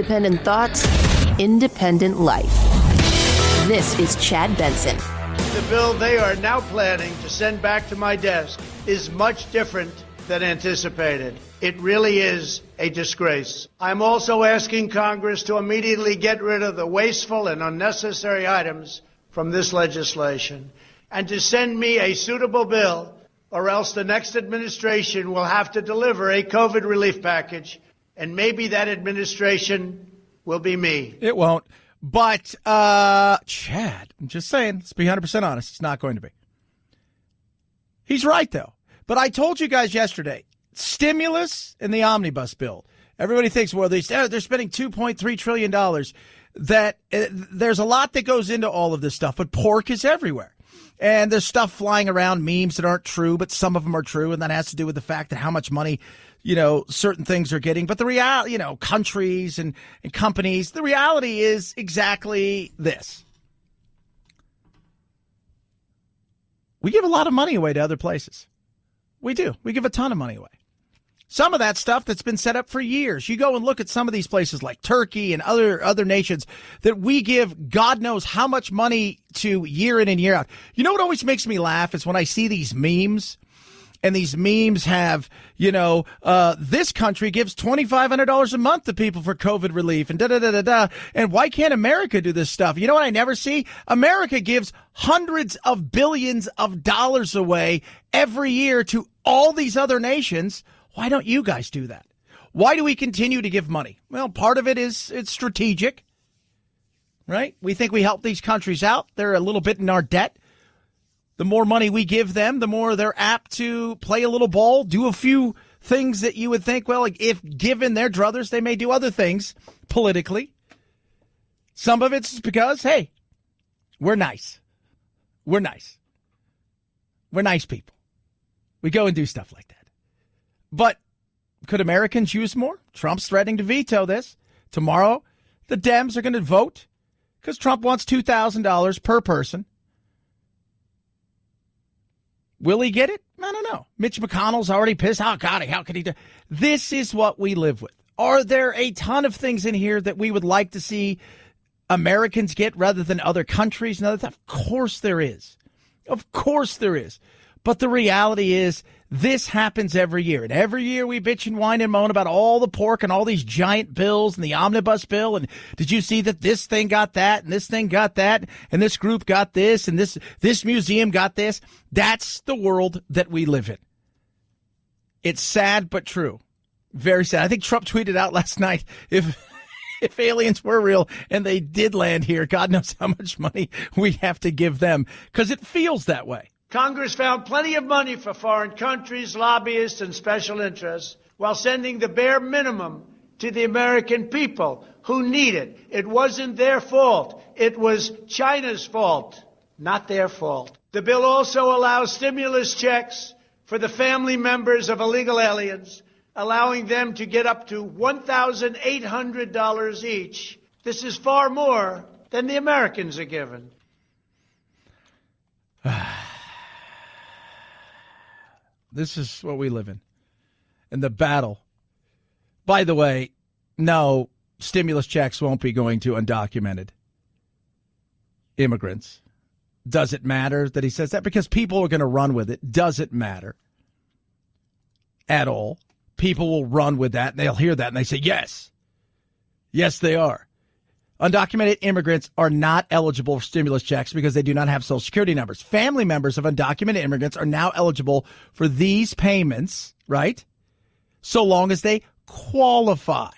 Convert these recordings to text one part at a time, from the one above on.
independent thoughts, independent life. This is Chad Benson. The bill they are now planning to send back to my desk is much different than anticipated. It really is a disgrace. I'm also asking Congress to immediately get rid of the wasteful and unnecessary items from this legislation and to send me a suitable bill, or else the next administration will have to deliver a COVID relief package, and maybe that administration will be me. It won't. But, Chad, I'm just saying, let's be 100% honest, it's not going to be. He's right, though. But I told you guys yesterday, stimulus and the omnibus bill. Everybody thinks, well, they're spending $2.3 trillion. That there's a lot that goes into all of this stuff, but pork is everywhere. And there's stuff flying around, memes that aren't true, but some of them are true. And that has to do with the fact that how much money, certain things are getting. But the reality, countries and companies, the reality is exactly this. We give a lot of money away to other places. We do. We give a ton of money away. Some of that stuff that's been set up for years. You go and look at some of these places like Turkey and other nations that we give God knows how much money to year in and year out. You know what always makes me laugh is when I see these memes, and these memes have, this country gives $2,500 a month to people for COVID relief and da-da-da-da-da. And why can't America do this stuff? You know what I never see? America gives hundreds of billions of dollars away every year to all these other nations. Why don't you guys do that? Why do we continue to give money? Well, part of it is it's strategic, right? We think we help these countries out. They're a little bit in our debt. The more money we give them, the more they're apt to play a little ball, do a few things that you would think, well, like if given their druthers, they may do other things politically. Some of it's because, hey, we're nice. We're nice. We're nice people. We go and do stuff like that. But could Americans use more? Trump's threatening to veto this. Tomorrow, the Dems are going to vote because Trump wants $2,000 per person. Will he get it? I don't know. Mitch McConnell's already pissed. Oh, God, how could he do? This is what we live with. Are there a ton of things in here that we would like to see Americans get rather than other countries and other stuff? Of course there is. Of course there is. But the reality is this happens every year. And every year we bitch and whine and moan about all the pork and all these giant bills and the omnibus bill. And did you see that this thing got that and this thing got that and this group got this and this museum got this? That's the world that we live in. It's sad but true. Very sad. I think Trump tweeted out last night, if aliens were real and they did land here, God knows how much money we have to give them, because it feels that way. Congress found plenty of money for foreign countries, lobbyists, and special interests while sending the bare minimum to the American people who need it. It wasn't their fault. It was China's fault, not their fault. The bill also allows stimulus checks for the family members of illegal aliens, allowing them to get up to $1,800 each. This is far more than the Americans are given. This is what we live in. And the battle. By the way, no, stimulus checks won't be going to undocumented immigrants. Does it matter that he says that? Because people are going to run with it. Does it matter at all? People will run with that, and they'll hear that, and they say, yes. Yes, they are. Undocumented immigrants are not eligible for stimulus checks because they do not have Social Security numbers. Family members of undocumented immigrants are now eligible for these payments, right? So long as they qualify.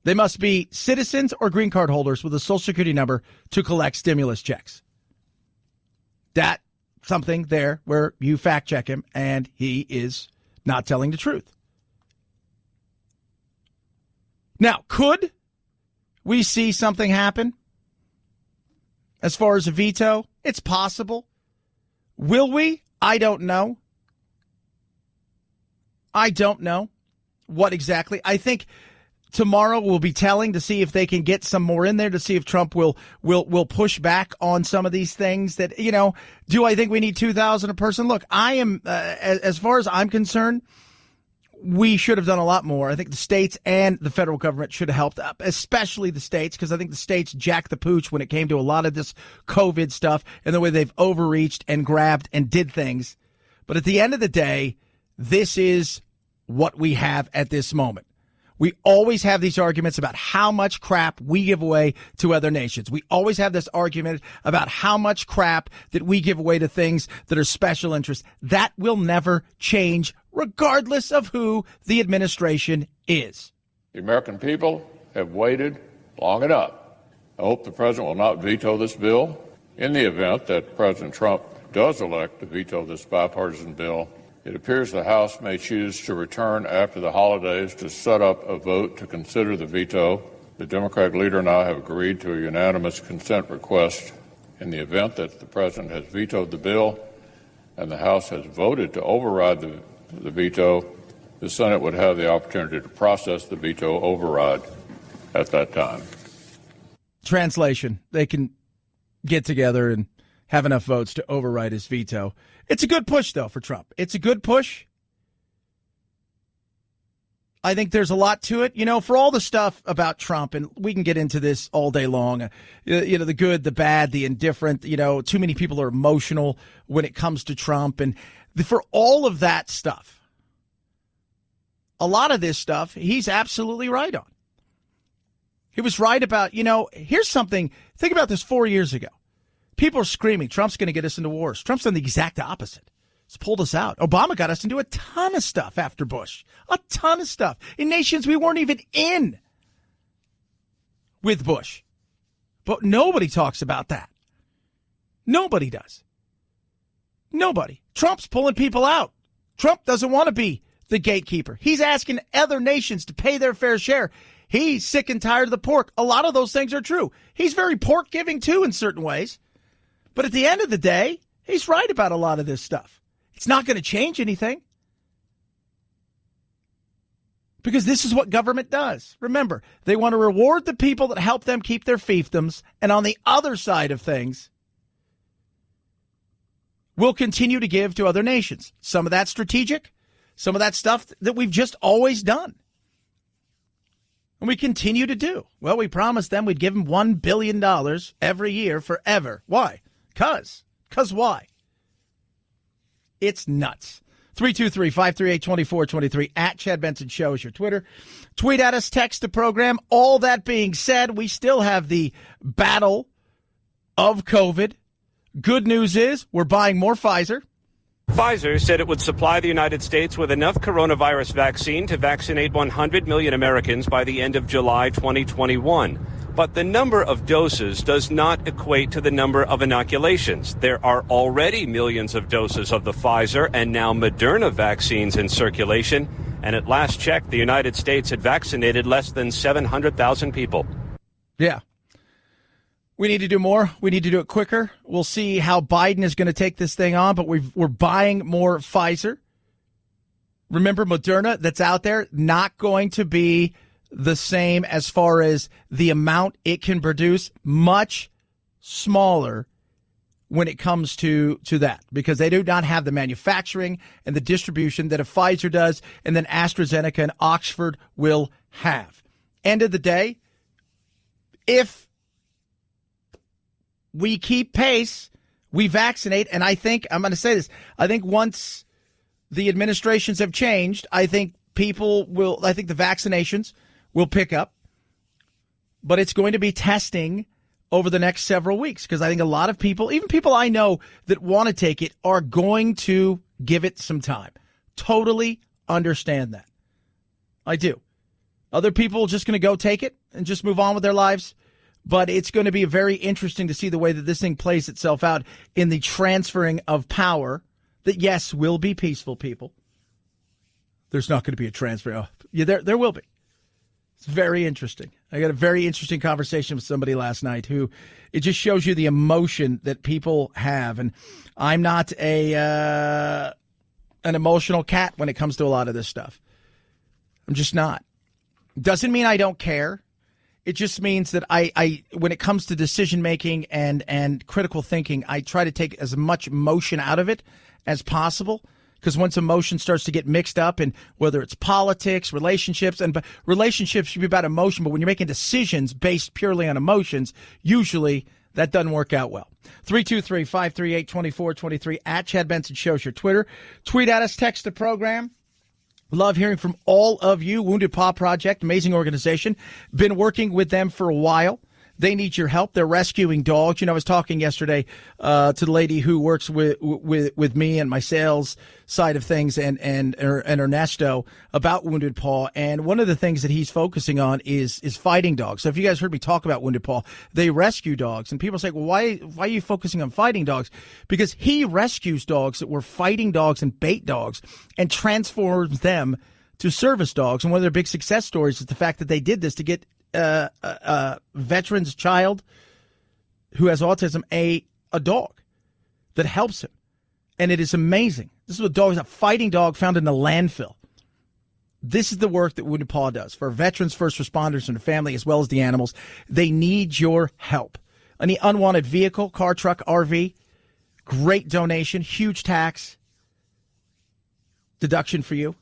They must be citizens or green card holders with a Social Security number to collect stimulus checks. That something there where you fact check him and he is not telling the truth. Now, could we see something happen as far as a veto? It's possible. Will we? I don't know. I don't know what exactly. I think tomorrow will be telling to see if they can get some more in there, to see if Trump will push back on some of these things that, do I think we need 2,000 a person? Look, I am, as far as I'm concerned, we should have done a lot more. I think the states and the federal government should have helped up, especially the states, because I think the states jacked the pooch when it came to a lot of this COVID stuff and the way they've overreached and grabbed and did things. But at the end of the day, this is what we have at this moment. We always have these arguments about how much crap we give away to other nations. We always have this argument about how much crap that we give away to things that are special interests. That will never change, regardless of who the administration is. The American people have waited long enough. I hope the president will not veto this bill. In the event that President Trump does elect to veto this bipartisan bill, it appears the House may choose to return after the holidays to set up a vote to consider the veto. The Democratic leader and I have agreed to a unanimous consent request. In the event that the president has vetoed the bill and the House has voted to override the veto, the Senate would have the opportunity to process the veto override at that time. Translation, they can get together and have enough votes to override his veto. It's a good push, though, for Trump. It's a good push. I think there's a lot to it. You know, for all the stuff about Trump, and we can get into this all day long, the good, the bad, the indifferent, too many people are emotional when it comes to Trump. And for all of that stuff, a lot of this stuff, he's absolutely right on. He was right about, here's something, think about this 4 years ago. People are screaming, Trump's going to get us into wars. Trump's done the exact opposite. It's pulled us out. Obama got us into a ton of stuff after Bush. A ton of stuff. In nations we weren't even in with Bush. But nobody talks about that. Nobody does. Nobody. Trump's pulling people out. Trump doesn't want to be the gatekeeper. He's asking other nations to pay their fair share. He's sick and tired of the pork. A lot of those things are true. He's very pork giving too in certain ways. But at the end of the day, he's right about a lot of this stuff. It's not going to change anything. Because this is what government does. Remember, they want to reward the people that help them keep their fiefdoms. And on the other side of things, we'll continue to give to other nations. Some of that's strategic. Some of that stuff that we've just always done. And we continue to do. Well, we promised them we'd give them $1 billion every year forever. Why? Because why? It's nuts. 323-538-2423 at Chad Benson Show is your Twitter. Tweet at us, text the program. All that being said, we still have the battle of COVID. Good news is we're buying more Pfizer. Pfizer said it would supply the United States with enough coronavirus vaccine to vaccinate 100 million Americans by the end of July 2021. But the number of doses does not equate to the number of inoculations. There are already millions of doses of the Pfizer and now Moderna vaccines in circulation. And at last check, the United States had vaccinated less than 700,000 people. Yeah. We need to do more. We need to do it quicker. We'll see how Biden is going to take this thing on, but we're buying more Pfizer. Remember, Moderna that's out there, not going to be the same as far as the amount it can produce, much smaller when it comes to that, because they do not have the manufacturing and the distribution that a Pfizer does, and then AstraZeneca and Oxford will have. End of the day, if we keep pace, we vaccinate, and I think, I'm going to say this, I think once the administrations have changed, I think the vaccinations will pick up, but it's going to be testing over the next several weeks, because I think a lot of people, even people I know that want to take it, are going to give it some time. Totally understand that. I do. Other people are just going to go take it and just move on with their lives, but it's going to be very interesting to see the way that this thing plays itself out in the transferring of power that, yes, will be peaceful, people. There's not going to be a transfer. Oh, yeah, there will be. It's very interesting. I got a very interesting conversation with somebody last night who, it just shows you the emotion that people have. And I'm not an emotional cat when it comes to a lot of this stuff. I'm just not. Doesn't mean I don't care. It just means that I when it comes to decision making and critical thinking, I try to take as much emotion out of it as possible, Because once emotion starts to get mixed up in whether it's politics, relationships, and relationships should be about emotion, but when you're making decisions based purely on emotions, usually that doesn't work out well. 323-538-2423 at Chad Benson Show's your Twitter. Tweet at us, text the program. Love hearing from all of you. Wounded Paw Project, amazing organization. Been working with them for a while. They need your help. They're rescuing dogs. I was talking yesterday to the lady who works with me and my sales side of things and Ernesto about Wounded Paw. And one of the things that he's focusing on is fighting dogs. So if you guys heard me talk about Wounded Paw, they rescue dogs. And people say, well, why are you focusing on fighting dogs? Because he rescues dogs that were fighting dogs and bait dogs and transforms them to service dogs. And one of their big success stories is the fact that they did this to get a veteran's child who has autism a dog that helps him. And it is amazing. This is a dog, a fighting dog found in a landfill. This is the work that Wounded Paw does for veterans, first responders, and their family, as well as the animals. They need your help. Any unwanted vehicle, car, truck, RV, great donation, huge tax deduction for you.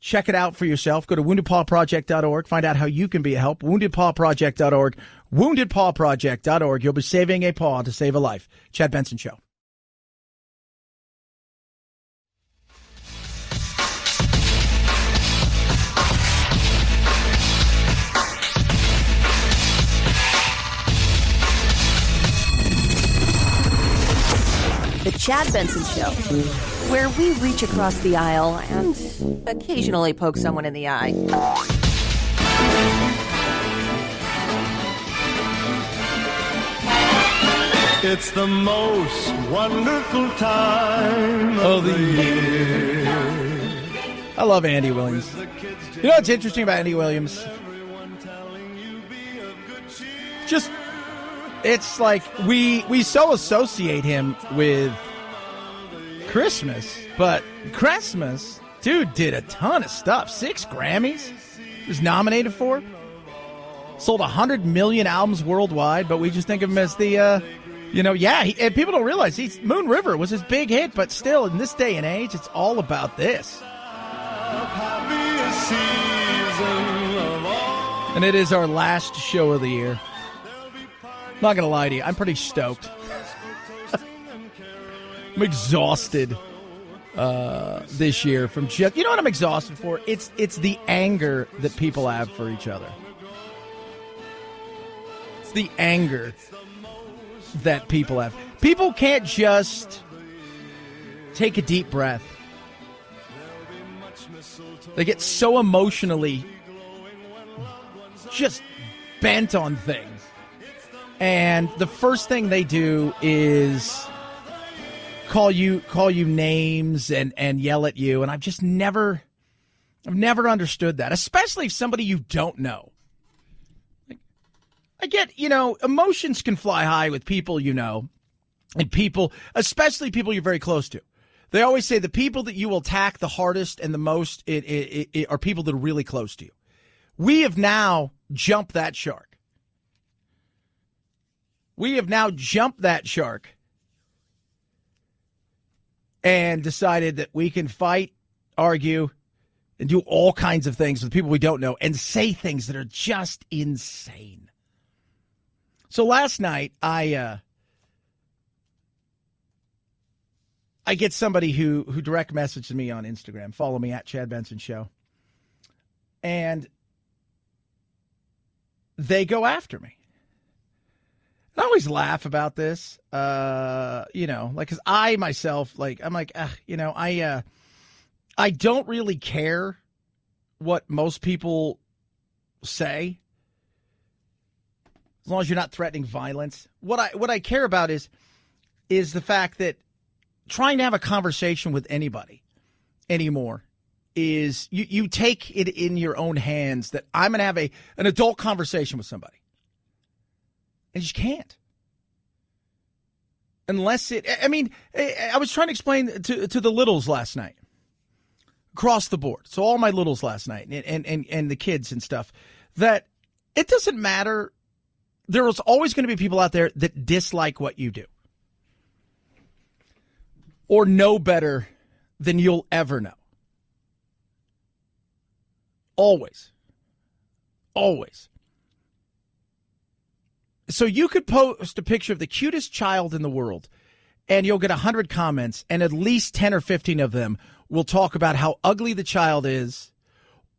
Check it out for yourself. Go to woundedpawproject.org. Find out how you can be a help. Woundedpawproject.org. Woundedpawproject.org. You'll be saving a paw to save a life. Chad Benson Show. The Chad Benson Show, where we reach across the aisle and occasionally poke someone in the eye. It's the most wonderful time of the year. I love Andy Williams. You know what's interesting about Andy Williams? Just, it's like we so associate him with Christmas, but Christmas, dude did a ton of stuff. 6 Grammys he was nominated for. Sold 100 million albums worldwide, but we just think of him as the, and people don't realize Moon River was his big hit, but still, in this day and age, it's all about this. And it is our last show of the year. Not going to lie to you, I'm pretty stoked. I'm exhausted this year from just, you know what I'm exhausted for? It's the anger that people have for each other. It's the anger that people have. People can't just take a deep breath. They get so emotionally just bent on things. And the first thing they do is call you names and yell at you. And I've never understood that, especially if somebody you don't know. I get, emotions can fly high with people you know, and people, especially people you're very close to. They always say the people that you will attack the hardest and the most are people that are really close to you. We have now jumped that shark. We have now jumped that shark and decided that we can fight, argue, and do all kinds of things with people we don't know and say things that are just insane. So last night, I get somebody who direct messaged me on Instagram. Follow me at Chad Benson Show. And they go after me. I always laugh about this, because I myself, I'm like, I don't really care what most people say, as long as you're not threatening violence. What I care about is the fact that trying to have a conversation with anybody anymore is you take it in your own hands that I'm going to have an adult conversation with somebody. And you just can't. Unless I was trying to explain to the littles last night. Across the board. So all my littles last night and the kids and stuff. That it doesn't matter. There is always going to be people out there that dislike what you do. Or know better than you'll ever know. Always. Always. So you could post a picture of the cutest child in the world, and you'll get 100 comments, and at least 10 or 15 of them will talk about how ugly the child is,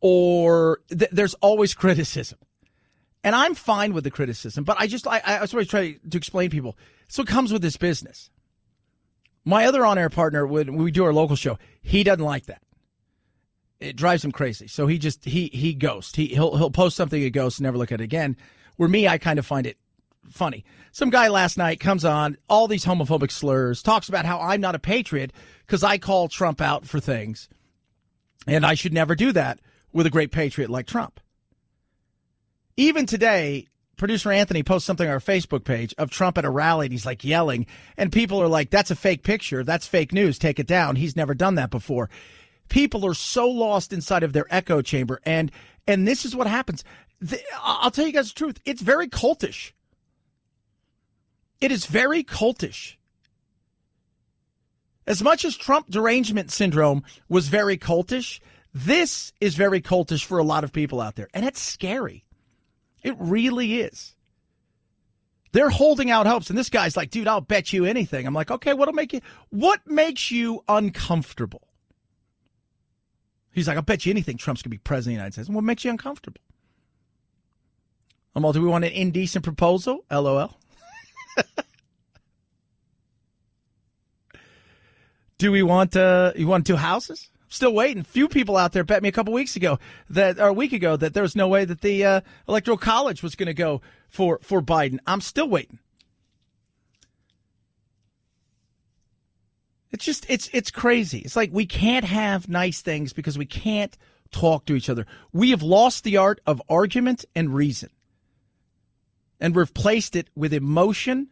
or there's always criticism. And I'm fine with the criticism, but I always try to explain to people, so it comes with this business. My other on-air partner, when we do our local show, he doesn't like that. It drives him crazy. So he ghosts. He'll post something, he ghosts, and never look at it again. Where me, I kind of find it funny. Some guy last night comes on, all these homophobic slurs, talks about how I'm not a patriot because I call Trump out for things. And I should never do that with a great patriot like Trump. Even today, producer Anthony posts something on our Facebook page of Trump at a rally, and he's like yelling, and people are like, that's a fake picture. That's fake news. Take it down. He's never done that before. People are so lost inside of their echo chamber, and this is what happens. I'll tell you guys the truth. It's very cultish. It is very cultish. As much as Trump derangement syndrome was very cultish, this is very cultish for a lot of people out there, and it's scary. It really is. They're holding out hopes, and this guy's like, dude, I'll bet you anything. I'm like, okay, what makes you uncomfortable? He's like, I'll bet you anything Trump's going to be president of the United States. What makes you uncomfortable? I'm all, do we want an indecent proposal? LOL. Do we want you want 2 houses? Still waiting. Few people out there bet me a week ago that there was no way that the Electoral College was going to go for Biden. I'm still waiting. It's just it's crazy. It's like we can't have nice things because we can't talk to each other. We have lost the art of argument and reason, and replaced it with emotion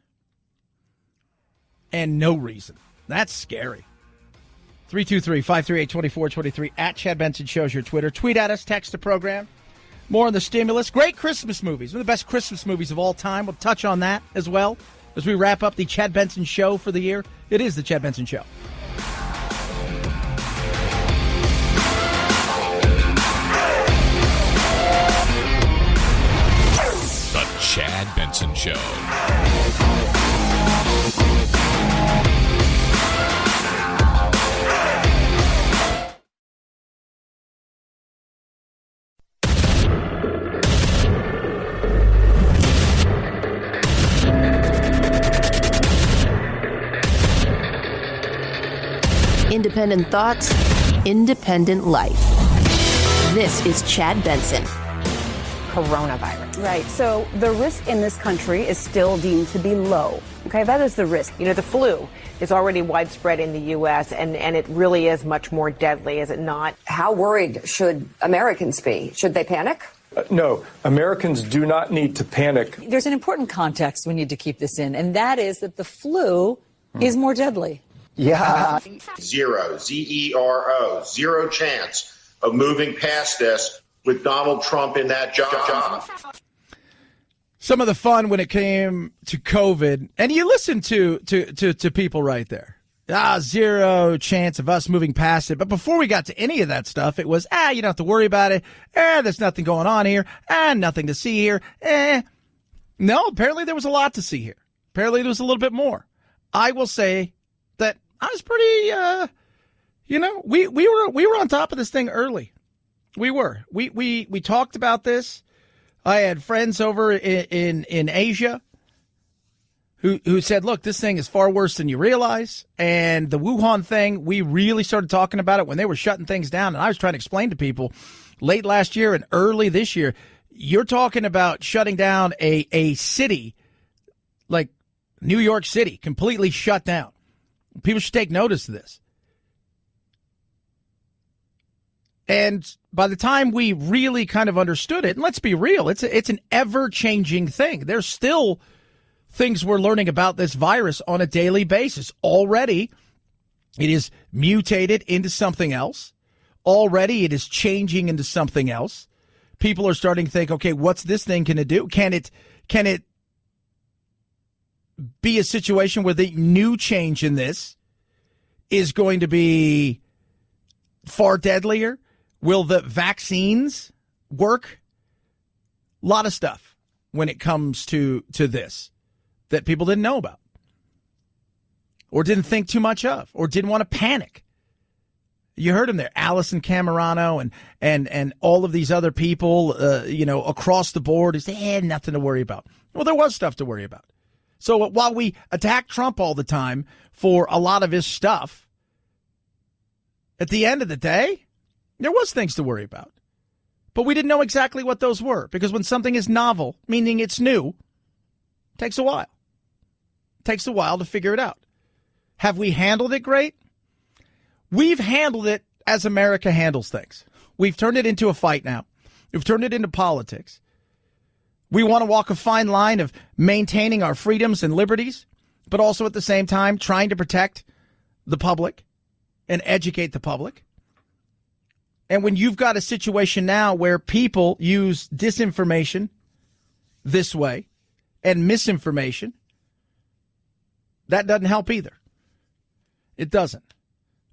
and no reason. That's scary. 323-538-2423 at Chad Benson Show's your Twitter. Tweet at us, text the program. More on the stimulus. Great Christmas movies. One of the best Christmas movies of all time. We'll touch on that as well as we wrap up the Chad Benson Show for the year. It is the Chad Benson Show. The Chad Benson Show. Independent thoughts, independent life. This is Chad Benson. Coronavirus. Right. So the risk in this country is still deemed to be low. Okay, that is the risk. You know, the flu is already widespread in the U.S., and it really is much more deadly, is it not? How worried should Americans be? Should they panic? No, Americans do not need to panic. There's an important context we need to keep this in, and that is that the flu is more deadly. Yeah. Zero, Z-E-R-O, zero chance of moving past this with Donald Trump in that job. Some of the fun when it came to COVID, and you listen to people right there. Zero chance of us moving past it. But before we got to any of that stuff, it was, you don't have to worry about it. There's nothing going on here. Nothing to see here. No, apparently there was a lot to see here. Apparently there was a little bit more. I will say that I was pretty, we were on top of this thing early. We were. We talked about this. I had friends over in Asia who said, look, this thing is far worse than you realize. And the Wuhan thing, we really started talking about it when they were shutting things down. And I was trying to explain to people late last year and early this year, you're talking about shutting down a city like New York City, completely shut down. People should take notice of this. And by the time we really kind of understood it, and let's be real, it's an ever-changing thing. There's still things we're learning about this virus on a daily basis. Already, it is mutated into something else. Already, it is changing into something else. People are starting to think, okay, what's this thing going to do? Can it be a situation where the new change in this is going to be far deadlier? Will the vaccines work? A lot of stuff when it comes to this that people didn't know about or didn't think too much of or didn't want to panic. You heard him there, Allison Camerano and all of these other people, across the board who say, nothing to worry about. Well, there was stuff to worry about. So while we attack Trump all the time for a lot of his stuff, at the end of the day, there was things to worry about. But we didn't know exactly what those were, because when something is novel, meaning it's new, it takes a while. It takes a while to figure it out. Have we handled it great? We've handled it as America handles things. We've turned it into a fight now. We've turned it into politics. We want to walk a fine line of maintaining our freedoms and liberties, but also at the same time trying to protect the public and educate the public. And when you've got a situation now where people use disinformation this way and misinformation, that doesn't help either. It doesn't.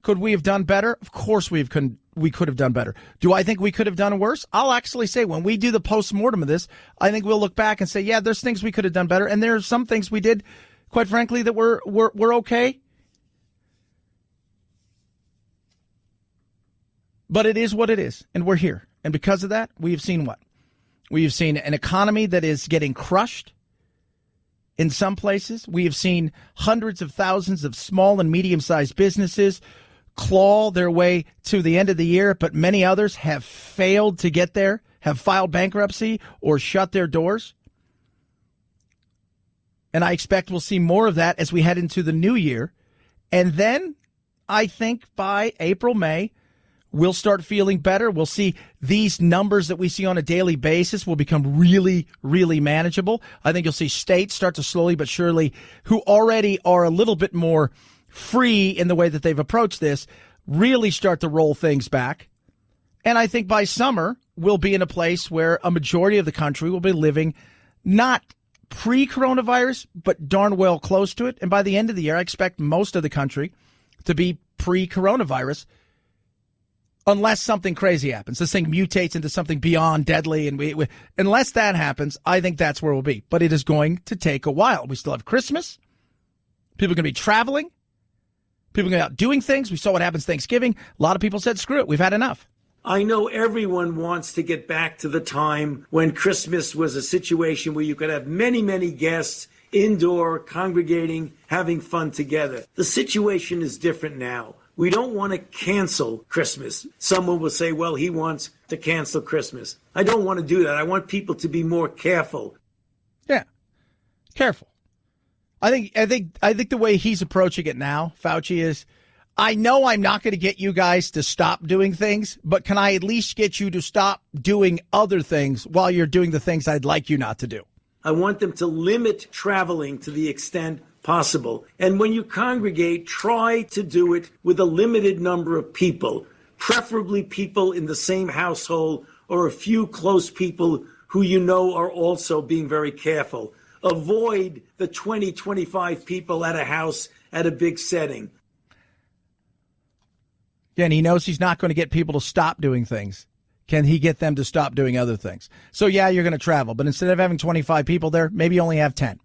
Could we have done better? Of course we could have done better. Do I think we could have done worse? I'll actually say when we do the post-mortem of this, I think we'll look back and say, yeah, there's things we could have done better. And there are some things we did, quite frankly, that were okay. But it is what it is, and we're here. And because of that, we have seen what? We have seen an economy that is getting crushed in some places. We have seen hundreds of thousands of small and medium-sized businesses claw their way to the end of the year, but many others have failed to get there, have filed bankruptcy or shut their doors. And I expect we'll see more of that as we head into the new year. And then I think by April, May, we'll start feeling better. We'll see these numbers that we see on a daily basis will become really, really manageable. I think you'll see states start to slowly but surely, who already are a little bit more free in the way that they've approached this, really start to roll things back. And I think by summer, we'll be in a place where a majority of the country will be living not pre-coronavirus, but darn well close to it. And by the end of the year, I expect most of the country to be pre-coronavirus, unless something crazy happens. This thing mutates into something beyond deadly. And unless that happens, I think that's where we'll be. But it is going to take a while. We still have Christmas. People are going to be traveling. People are going to be out doing things. We saw what happens Thanksgiving. A lot of people said, screw it, we've had enough. I know everyone wants to get back to the time when Christmas was a situation where you could have many, many guests indoor, congregating, having fun together. The situation is different now. We don't want to cancel Christmas. Someone will say, well, he wants to cancel Christmas. I don't want to do that. I want people to be more careful. Yeah, careful. I think the way he's approaching it now, Fauci, is, I know I'm not going to get you guys to stop doing things, but can I at least get you to stop doing other things while you're doing the things I'd like you not to do? I want them to limit traveling to the extent possible. And when you congregate, try to do it with a limited number of people, preferably people in the same household or a few close people who you know are also being very careful. Avoid the 20, 25 people at a house at a big setting. Again, he knows he's not going to get people to stop doing things. Can he get them to stop doing other things? So, yeah, you're going to travel, but instead of having 25 people there, maybe you only have 10.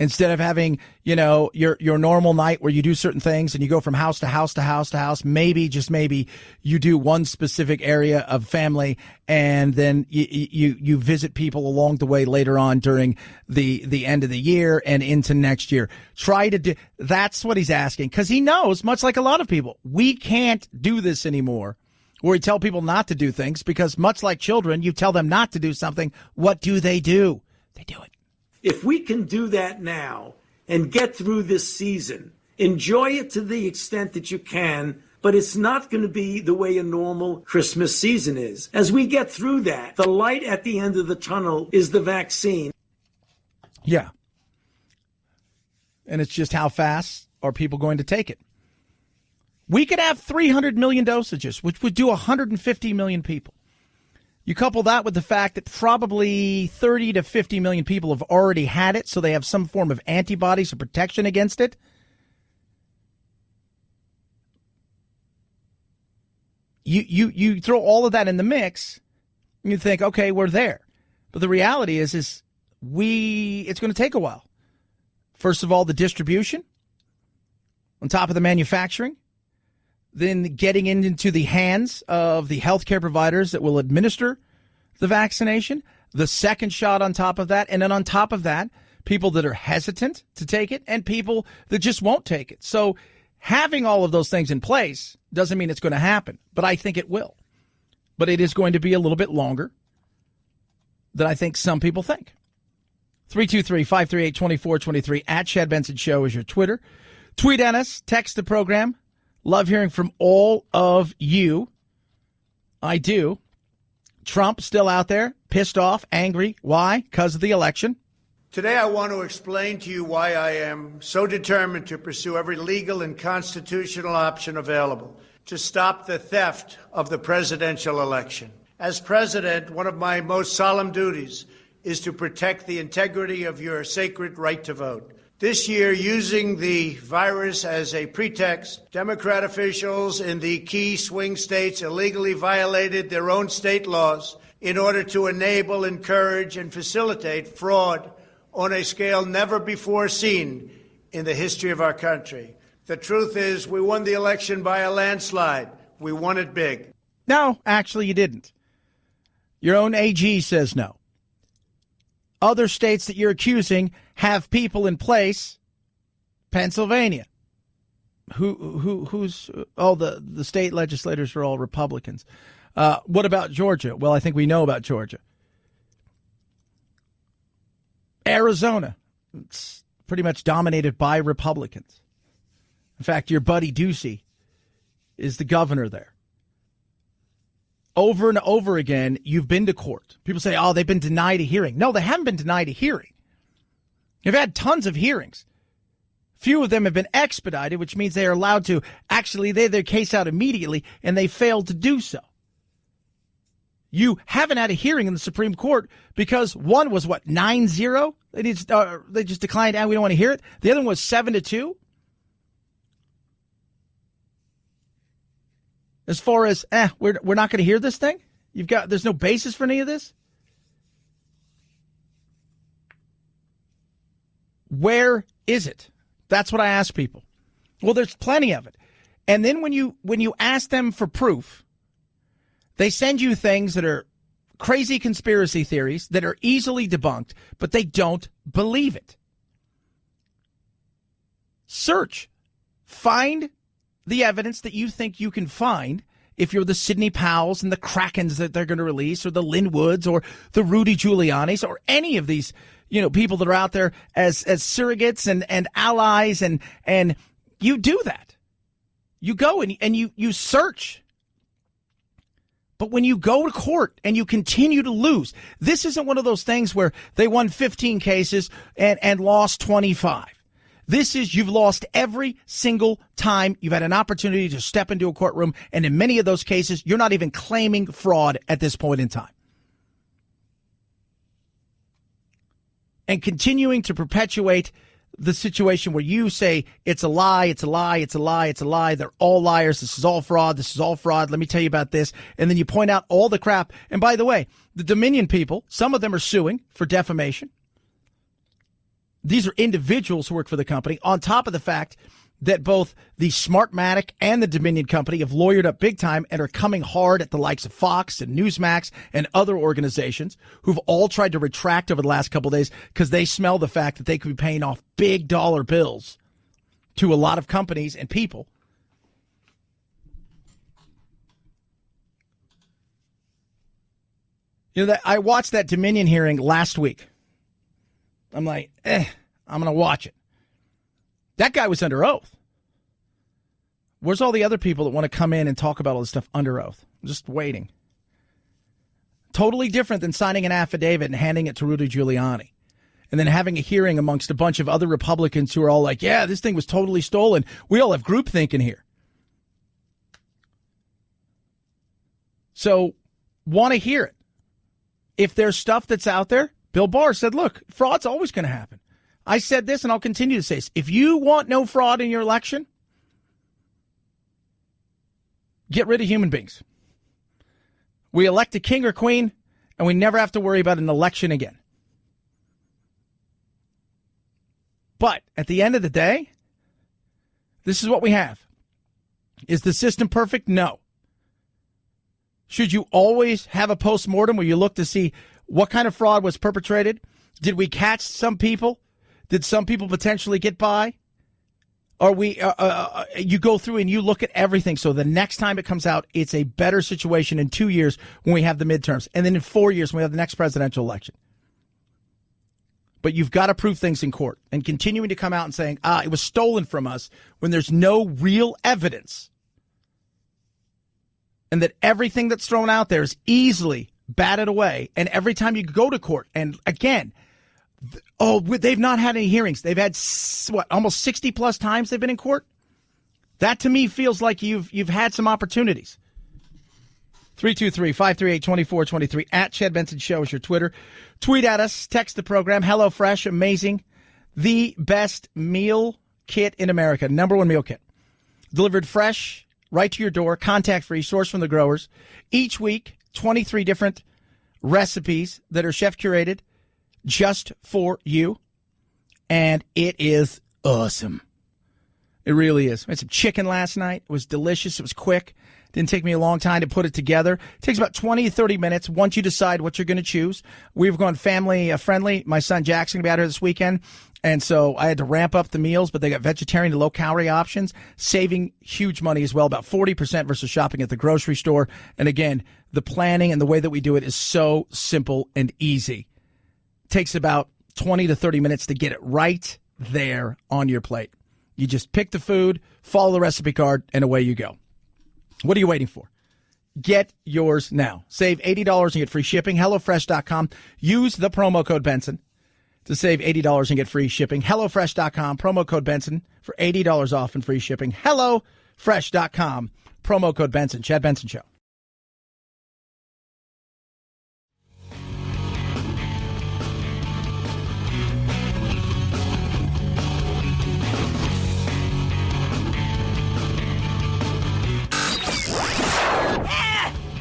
Instead of having, your normal night where you do certain things and you go from house to house to house to house, maybe, just maybe, you do one specific area of family and then you visit people along the way later on during the end of the year and into next year. Try to do, that's what he's asking, because he knows, much like a lot of people, we can't do this anymore where we tell people not to do things, because much like children, you tell them not to do something. What do? They do it. If we can do that now and get through this season, enjoy it to the extent that you can, but it's not going to be the way a normal Christmas season is. As we get through that, the light at the end of the tunnel is the vaccine. Yeah. And it's just how fast are people going to take it? We could have 300 million dosages, which would do 150 million people. You couple that with the fact that probably 30 to 50 million people have already had it, so they have some form of antibodies or protection against it. you throw all of that in the mix, and you think, okay, we're there. But the reality is it's going to take a while. First of all, the distribution, on top of the manufacturing, then getting into the hands of the healthcare providers that will administer the vaccination, the second shot on top of that, and then on top of that, people that are hesitant to take it and people that just won't take it. So having all of those things in place doesn't mean it's going to happen, but I think it will. But it is going to be a little bit longer than I think some people think. 323-538-2423 at Chad Benson Show is your Twitter. Tweet at us, text the program. Love hearing from all of you. I do. Trump still out there, pissed off, angry. Why? Because of the election. Today, I want to explain to you why I am so determined to pursue every legal and constitutional option available to stop the theft of the presidential election. As president, one of my most solemn duties is to protect the integrity of your sacred right to vote. This year, using the virus as a pretext, Democrat officials in the key swing states illegally violated their own state laws in order to enable, encourage, and facilitate fraud on a scale never before seen in the history of our country. The truth is, we won the election by a landslide. We won it big. No, actually, you didn't. Your own AG says no. Other states that you're accusing have people in place. Pennsylvania. Who's the state legislators are all Republicans. What about Georgia? Well, I think we know about Georgia. Arizona. It's pretty much dominated by Republicans. In fact, your buddy Ducey is the governor there. Over and over again, you've been to court. People say, oh, they've been denied a hearing. No, they haven't been denied a hearing. You've had tons of hearings. Few of them have been expedited, which means they are allowed to actually lay their case out immediately, and they failed to do so. You haven't had a hearing in the Supreme Court because one was, 9-0? They just declined, we don't want to hear it. The other one was 7-2. As far as, we're not going to hear this thing? There's no basis for any of this? Where is it? That's what I ask people. Well, there's plenty of it. And then when you ask them for proof, they send you things that are crazy conspiracy theories that are easily debunked, but they don't believe it. Search. Find the evidence that you think you can find if you're the Sidney Powells and the Krakens that they're going to release, or the Lynn Woods or the Rudy Giulianis, or any of these, people that are out there as surrogates and allies, and you do that. You go and you search. But when you go to court and you continue to lose, this isn't one of those things where they won 15 cases and lost 25. This is, you've lost every single time you've had an opportunity to step into a courtroom, and in many of those cases, you're not even claiming fraud at this point in time. And continuing to perpetuate the situation where you say it's a lie, it's a lie, it's a lie, it's a lie, they're all liars, this is all fraud, let me tell you about this, and then you point out all the crap. And by the way, the Dominion people, some of them are suing for defamation. These are individuals who work for the company, on top of the fact that both the Smartmatic and the Dominion company have lawyered up big time and are coming hard at the likes of Fox and Newsmax and other organizations who've all tried to retract over the last couple of days because they smell the fact that they could be paying off big dollar bills to a lot of companies and people. I watched that Dominion hearing last week. I'm like, I'm going to watch it. That guy was under oath. Where's all the other people that want to come in and talk about all this stuff under oath? I'm just waiting. Totally different than signing an affidavit and handing it to Rudy Giuliani. And then having a hearing amongst a bunch of other Republicans who are all like, yeah, this thing was totally stolen. We all have groupthink in here. So, want to hear it. If there's stuff that's out there, Bill Barr said, look, fraud's always going to happen. I said this, and I'll continue to say this. If you want no fraud in your election, get rid of human beings. We elect a king or queen, and we never have to worry about an election again. But at the end of the day, this is what we have. Is the system perfect? No. Should you always have a postmortem where you look to see what kind of fraud was perpetrated? Did we catch some people? Did some people potentially get by? Or you go through and you look at everything. So the next time it comes out, it's a better situation in 2 years when we have the midterms. And then in 4 years when we have the next presidential election. But you've got to prove things in court. And continuing to come out and saying, it was stolen from us when there's no real evidence. And that everything that's thrown out there is easily batted away. And every time you go to court, and again, they've not had any hearings. They've had, almost 60 plus times they've been in court? That to me feels like you've had some opportunities. 323-538-2423 at Chad Benson Show is your Twitter. Tweet at us, text the program. HelloFresh, amazing. The best meal kit in America. Number one meal kit. Delivered fresh, right to your door, contact-free, sourced from the growers. Each week, 23 different recipes that are chef-curated just for you. And it is awesome. It really is. I had some chicken last night. It was delicious. It was quick. Didn't take me a long time to put it together. It takes about 20 to 30 minutes once you decide what you're going to choose. We've gone family friendly. My son Jackson will be out here this weekend. And so I had to ramp up the meals, but they got vegetarian and low-calorie options, saving huge money as well, about 40% versus shopping at the grocery store. And again, the planning and the way that we do it is so simple and easy. It takes about 20 to 30 minutes to get it right there on your plate. You just pick the food, follow the recipe card, and away you go. What are you waiting for? Get yours now. Save $80 and get free shipping. HelloFresh.com. Use the promo code Benson to save $80 and get free shipping. HelloFresh.com. Promo code Benson for $80 off and free shipping. HelloFresh.com. Promo code Benson. Chad Benson Show.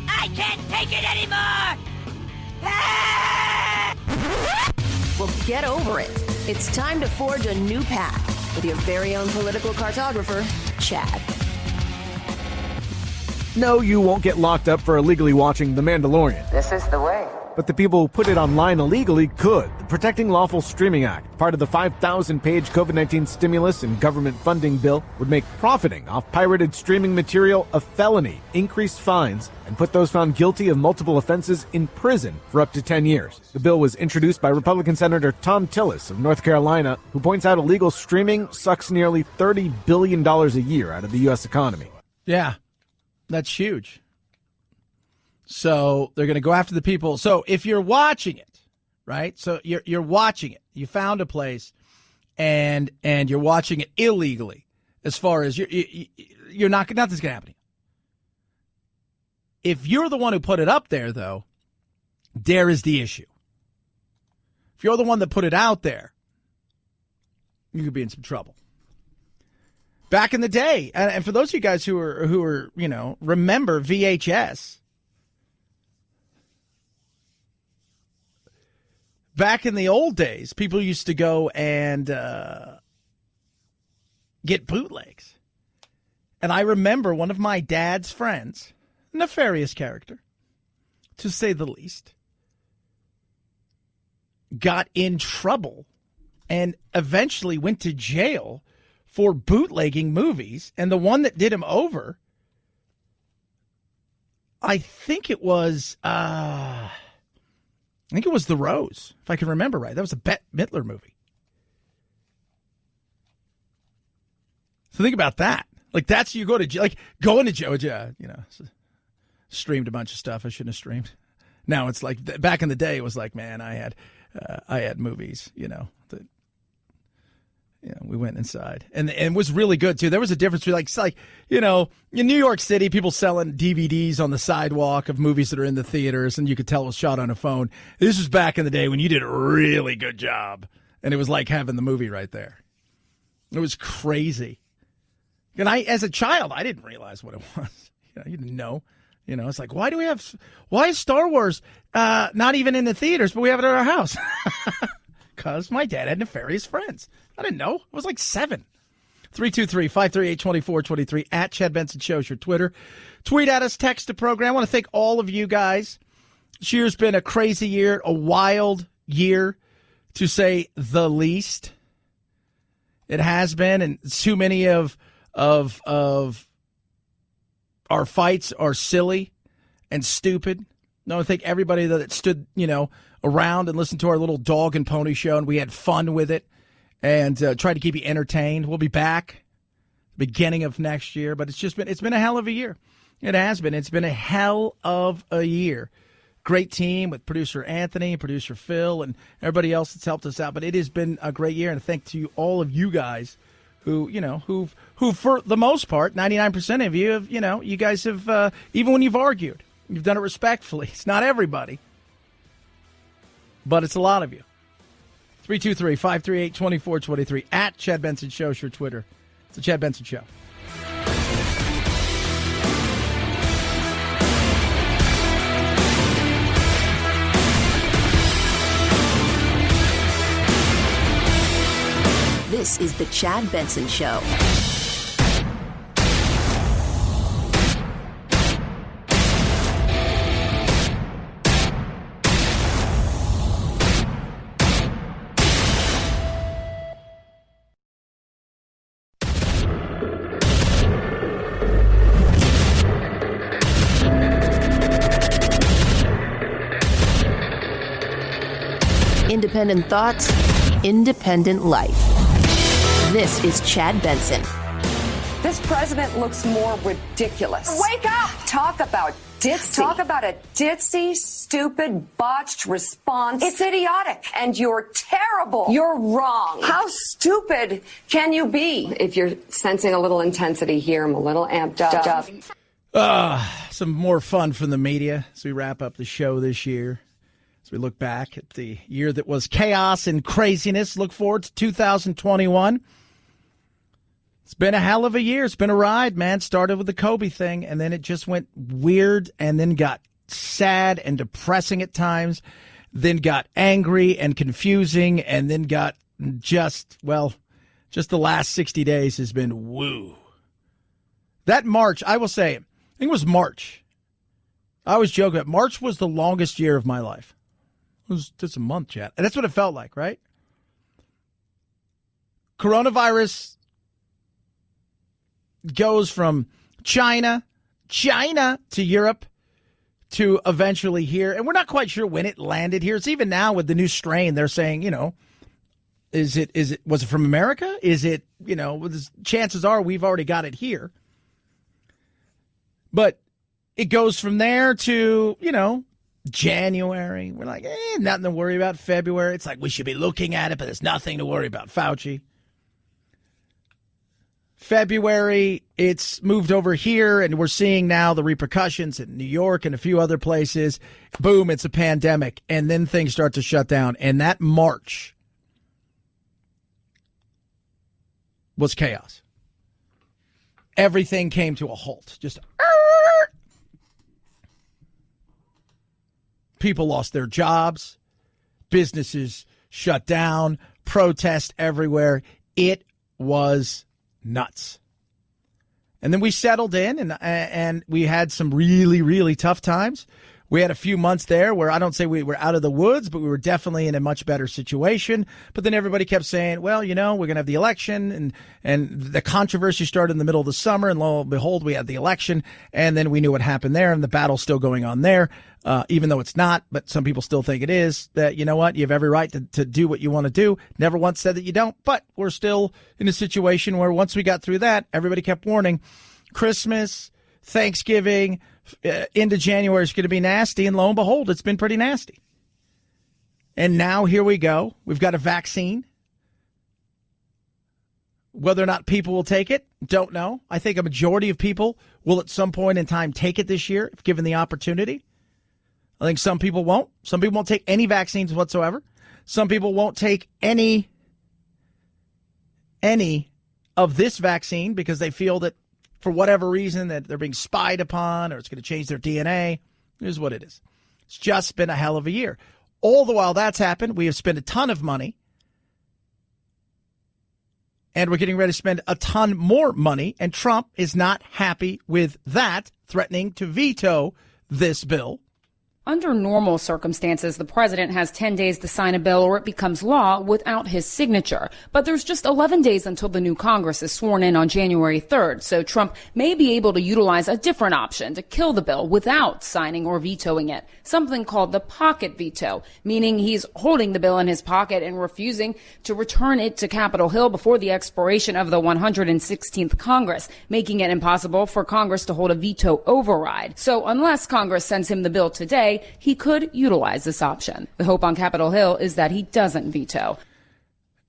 I can't take it anymore! Well, get over it. It's time to forge a new path with your very own political cartographer, Chad. No, you won't get locked up for illegally watching The Mandalorian. This is the way. But the people who put it online illegally could. The Protecting Lawful Streaming Act, part of the 5,000-page COVID-19 stimulus and government funding bill, would make profiting off pirated streaming material a felony, increase fines, and put those found guilty of multiple offenses in prison for up to 10 years. The bill was introduced by Republican Senator Tom Tillis of North Carolina, who points out illegal streaming sucks nearly $30 billion a year out of the U.S. economy. Yeah, that's huge. So they're going to go after the people. So if you're watching it, right? So you're watching it. You found a place, and you're watching it illegally. As far as you're not, nothing's going to happen. If you're the one who put it up there, though, there is the issue. If you're the one that put it out there, you could be in some trouble. Back in the day, and for those of you guys who are remember VHS. Back in the old days, people used to go and get bootlegs. And I remember one of my dad's friends, nefarious character, to say the least, got in trouble and eventually went to jail for bootlegging movies. And the one that did him over, I think it was... I think it was The Rose, if I can remember right. That was a Bette Midler movie. So think about that. Like, that's, you go to, like, going to Georgia, streamed a bunch of stuff I shouldn't have streamed. Now it's like, back in the day, it was like, man, I had movies, that, we went inside. And it was really good, too. There was a difference between, in New York City, people selling DVDs on the sidewalk of movies that are in the theaters, and you could tell it was shot on a phone. This was back in the day when you did a really good job, and it was like having the movie right there. It was crazy. And as a child, I didn't realize what it was. You didn't know. You know, it's like, why is Star Wars not even in the theaters, but we have it at our house? Because my dad had nefarious friends. I didn't know. I was like 7. 323-538-2423 at Chad Benson Show is your Twitter. Tweet at us, text the program. I want to thank all of you guys. This year's been a crazy year, a wild year, to say the least. It has been, and too many of our fights are silly and stupid. No, I think everybody that stood, around and listened to our little dog and pony show, and we had fun with it and tried to keep you entertained. We'll be back beginning of next year, but it's been a hell of a year. It has been. It's been a hell of a year. Great team with producer Anthony, producer Phil, and everybody else that's helped us out. But it has been a great year, and thank to all of you guys who for the most part, 99% of you have, you guys have, even when you've argued, you've done it respectfully. It's not everybody, but it's a lot of you. 323-538-2423 at Chad Benson Show is your Twitter. It's the Chad Benson Show. This is the Chad Benson Show. Independent thoughts, independent life. This is Chad Benson. This president looks more ridiculous. Wake up! Talk about ditzy. Talk about a ditzy, stupid, botched response. It's idiotic. And you're terrible. You're wrong. How stupid can you be? If you're sensing a little intensity here, I'm a little amped up. Some more fun from the media as we wrap up the show this year. As we look back at the year that was chaos and craziness, look forward to 2021. It's been a hell of a year. It's been a ride, man. Started with the Kobe thing, and then it just went weird and then got sad and depressing at times, then got angry and confusing, and then got just the last 60 days has been woo. That March, I will say, I think it was March. I always joke that March was the longest year of my life. It was just a month, Chad. And that's what it felt like, right? Coronavirus goes from China to Europe to eventually here. And we're not quite sure when it landed here. It's even now with the new strain, they're saying, was it from America? Is it, chances are we've already got it here. But it goes from there to, January. We're like, nothing to worry about. February. It's like we should be looking at it, but there's nothing to worry about. Fauci. February, it's moved over here, and we're seeing now the repercussions in New York and a few other places. Boom, it's a pandemic. And then things start to shut down. And that March was chaos. Everything came to a halt. Just people lost their jobs, businesses shut down, protests everywhere. It was nuts. And then we settled in, and we had some really, really tough times. We had a few months there where I don't say we were out of the woods, but we were definitely in a much better situation. But then everybody kept saying, well, we're going to have the election, and the controversy started in the middle of the summer, and lo and behold, we had the election, and then we knew what happened there, and the battle's still going on there, even though it's not, but some people still think it is, that, you know what, you have every right to do what you want to do. Never once said that you don't, but we're still in a situation where once we got through that, everybody kept warning, Christmas, Thanksgiving, into January is going to be nasty, and lo and behold, it's been pretty nasty. And now here we go. We've got a vaccine. Whether or not people will take it, don't know. I think a majority of people will at some point in time take it this year, if given the opportunity. I think some people won't. Some people won't take any vaccines whatsoever. Some people won't take any of this vaccine because they feel that for whatever reason, that they're being spied upon or it's going to change their DNA. Here's what it is. It's just been a hell of a year. All the while that's happened, we have spent a ton of money. And we're getting ready to spend a ton more money. And Trump is not happy with that, threatening to veto this bill. Under normal circumstances, the president has 10 days to sign a bill or it becomes law without his signature. But there's just 11 days until the new Congress is sworn in on January 3rd. So Trump may be able to utilize a different option to kill the bill without signing or vetoing it. Something called the pocket veto, meaning he's holding the bill in his pocket and refusing to return it to Capitol Hill before the expiration of the 116th Congress, making it impossible for Congress to hold a veto override. So unless Congress sends him the bill today, he could utilize this option. The hope on Capitol Hill is that he doesn't veto.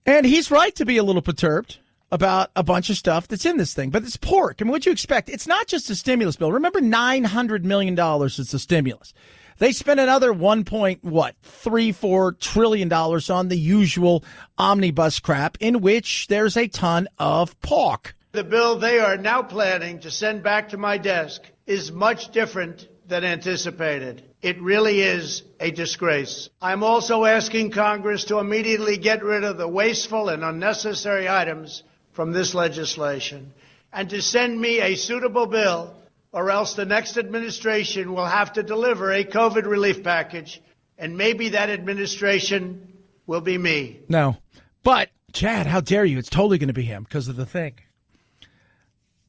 And he's right to be a little perturbed about a bunch of stuff that's in this thing. But it's pork. I mean, what'd you expect? It's not just a stimulus bill. Remember, $900 million is the stimulus. They spent another $1.34 trillion on the usual omnibus crap, in which there's a ton of pork. The bill they are now planning to send back to my desk is much different than anticipated. It really is a disgrace. I'm also asking Congress to immediately get rid of the wasteful and unnecessary items from this legislation and to send me a suitable bill, or else the next administration will have to deliver a COVID relief package, and maybe that administration will be me. No. But, Chad, how dare you? It's totally going to be him because of the thing.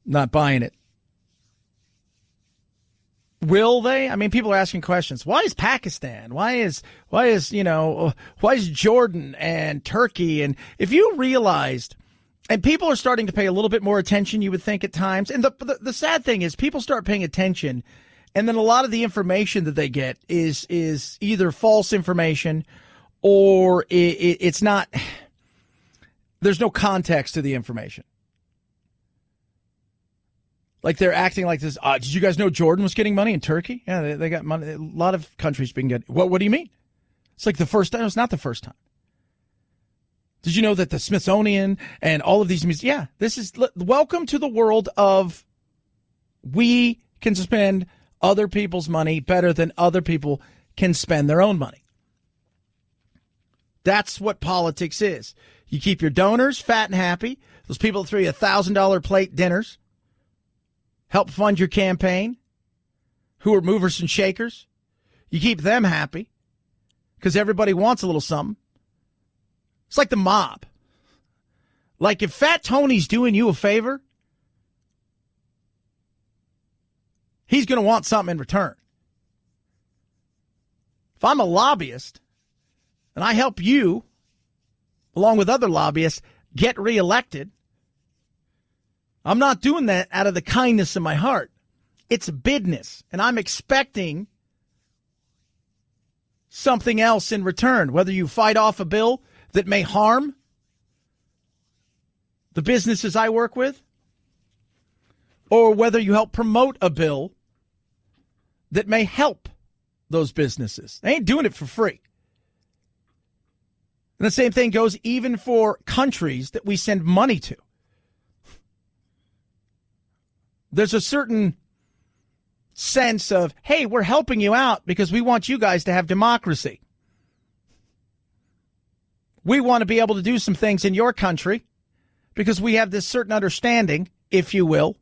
Not buying it. Will they? I mean, people are asking questions. Why is Pakistan? Why is Jordan and Turkey? And if you realized, and people are starting to pay a little bit more attention, you would think at times. And the sad thing is people start paying attention, and then a lot of the information that they get is either false information or it's not. There's no context to the information. Like they're acting like this. Did you guys know Jordan was getting money in Turkey? Yeah, they got money. A lot of countries been getting. What do you mean? It's like the first time. It's not the first time. Did you know that the Smithsonian and all of these museums? Yeah, this is welcome to the world of we can spend other people's money better than other people can spend their own money. That's what politics is. You keep your donors fat and happy. Those people that throw you $1,000 plate dinners. Help fund your campaign, who are movers and shakers. You keep them happy because everybody wants a little something. It's like the mob. Like if Fat Tony's doing you a favor, he's going to want something in return. If I'm a lobbyist and I help you, along with other lobbyists, get reelected, I'm not doing that out of the kindness of my heart. It's business, and I'm expecting something else in return, whether you fight off a bill that may harm the businesses I work with, or whether you help promote a bill that may help those businesses. They ain't doing it for free. And the same thing goes even for countries that we send money to. There's a certain sense of, hey, we're helping you out because we want you guys to have democracy. We want to be able to do some things in your country because we have this certain understanding, if you will,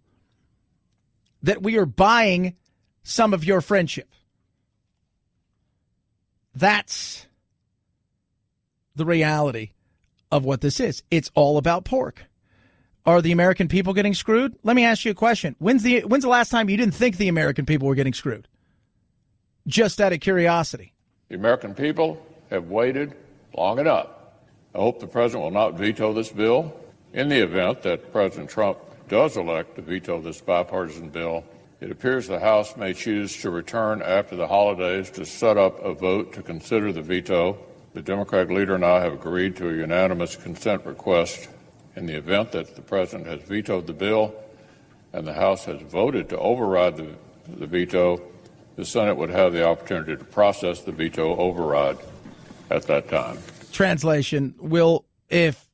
that we are buying some of your friendship. That's the reality of what this is. It's all about pork. Are the American people getting screwed? Let me ask you a question. When's the last time you didn't think the American people were getting screwed? Just out of curiosity. The American people have waited long enough. I hope the president will not veto this bill. In the event that President Trump does elect to veto this bipartisan bill, it appears the House may choose to return after the holidays to set up a vote to consider the veto. The Democratic leader and I have agreed to a unanimous consent request. In the event that the president has vetoed the bill and the House has voted to override the veto, the Senate would have the opportunity to process the veto override at that time. Translation, if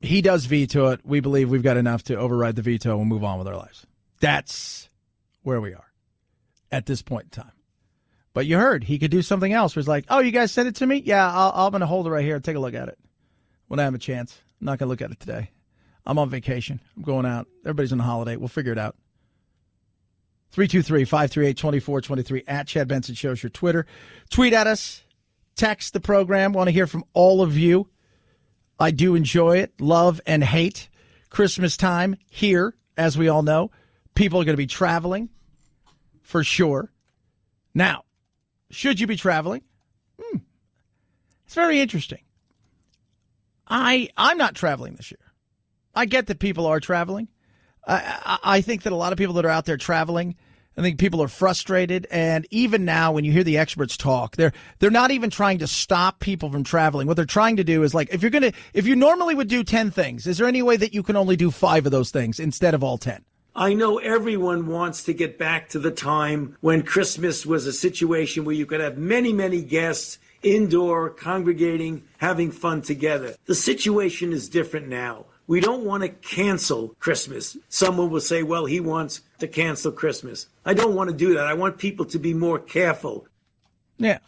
he does veto it, we believe we've got enough to override the veto and move on with our lives. That's where we are at this point in time. But you heard he could do something else. Where it's like, oh, you guys sent it to me? Yeah, I'm going to hold it right here and take a look at it when I have a chance. I'm not going to look at it today. I'm on vacation. I'm going out. Everybody's on a holiday. We'll figure it out. 323-538-2423 at Chad Benson Show's your Twitter. Tweet at us. Text the program. Want to hear from all of you. I do enjoy it. Love and hate. Christmas time here, as we all know. People are going to be traveling for sure. Now, should you be traveling? It's very interesting. I'm not traveling this year. I get that people are traveling. I think that a lot of people that are out there traveling, I think people are frustrated. And even now, when you hear the experts talk, they're not even trying to stop people from traveling. What they're trying to do is like, if you normally would do 10 things, is there any way that you can only do 5 of those things instead of all 10? I know everyone wants to get back to the time when Christmas was a situation where you could have many, many guests indoor, congregating, having fun together. The situation is different now. We don't want to cancel Christmas. Someone will say, well, he wants to cancel Christmas. I don't want to do that. I want people to be more careful. Yeah.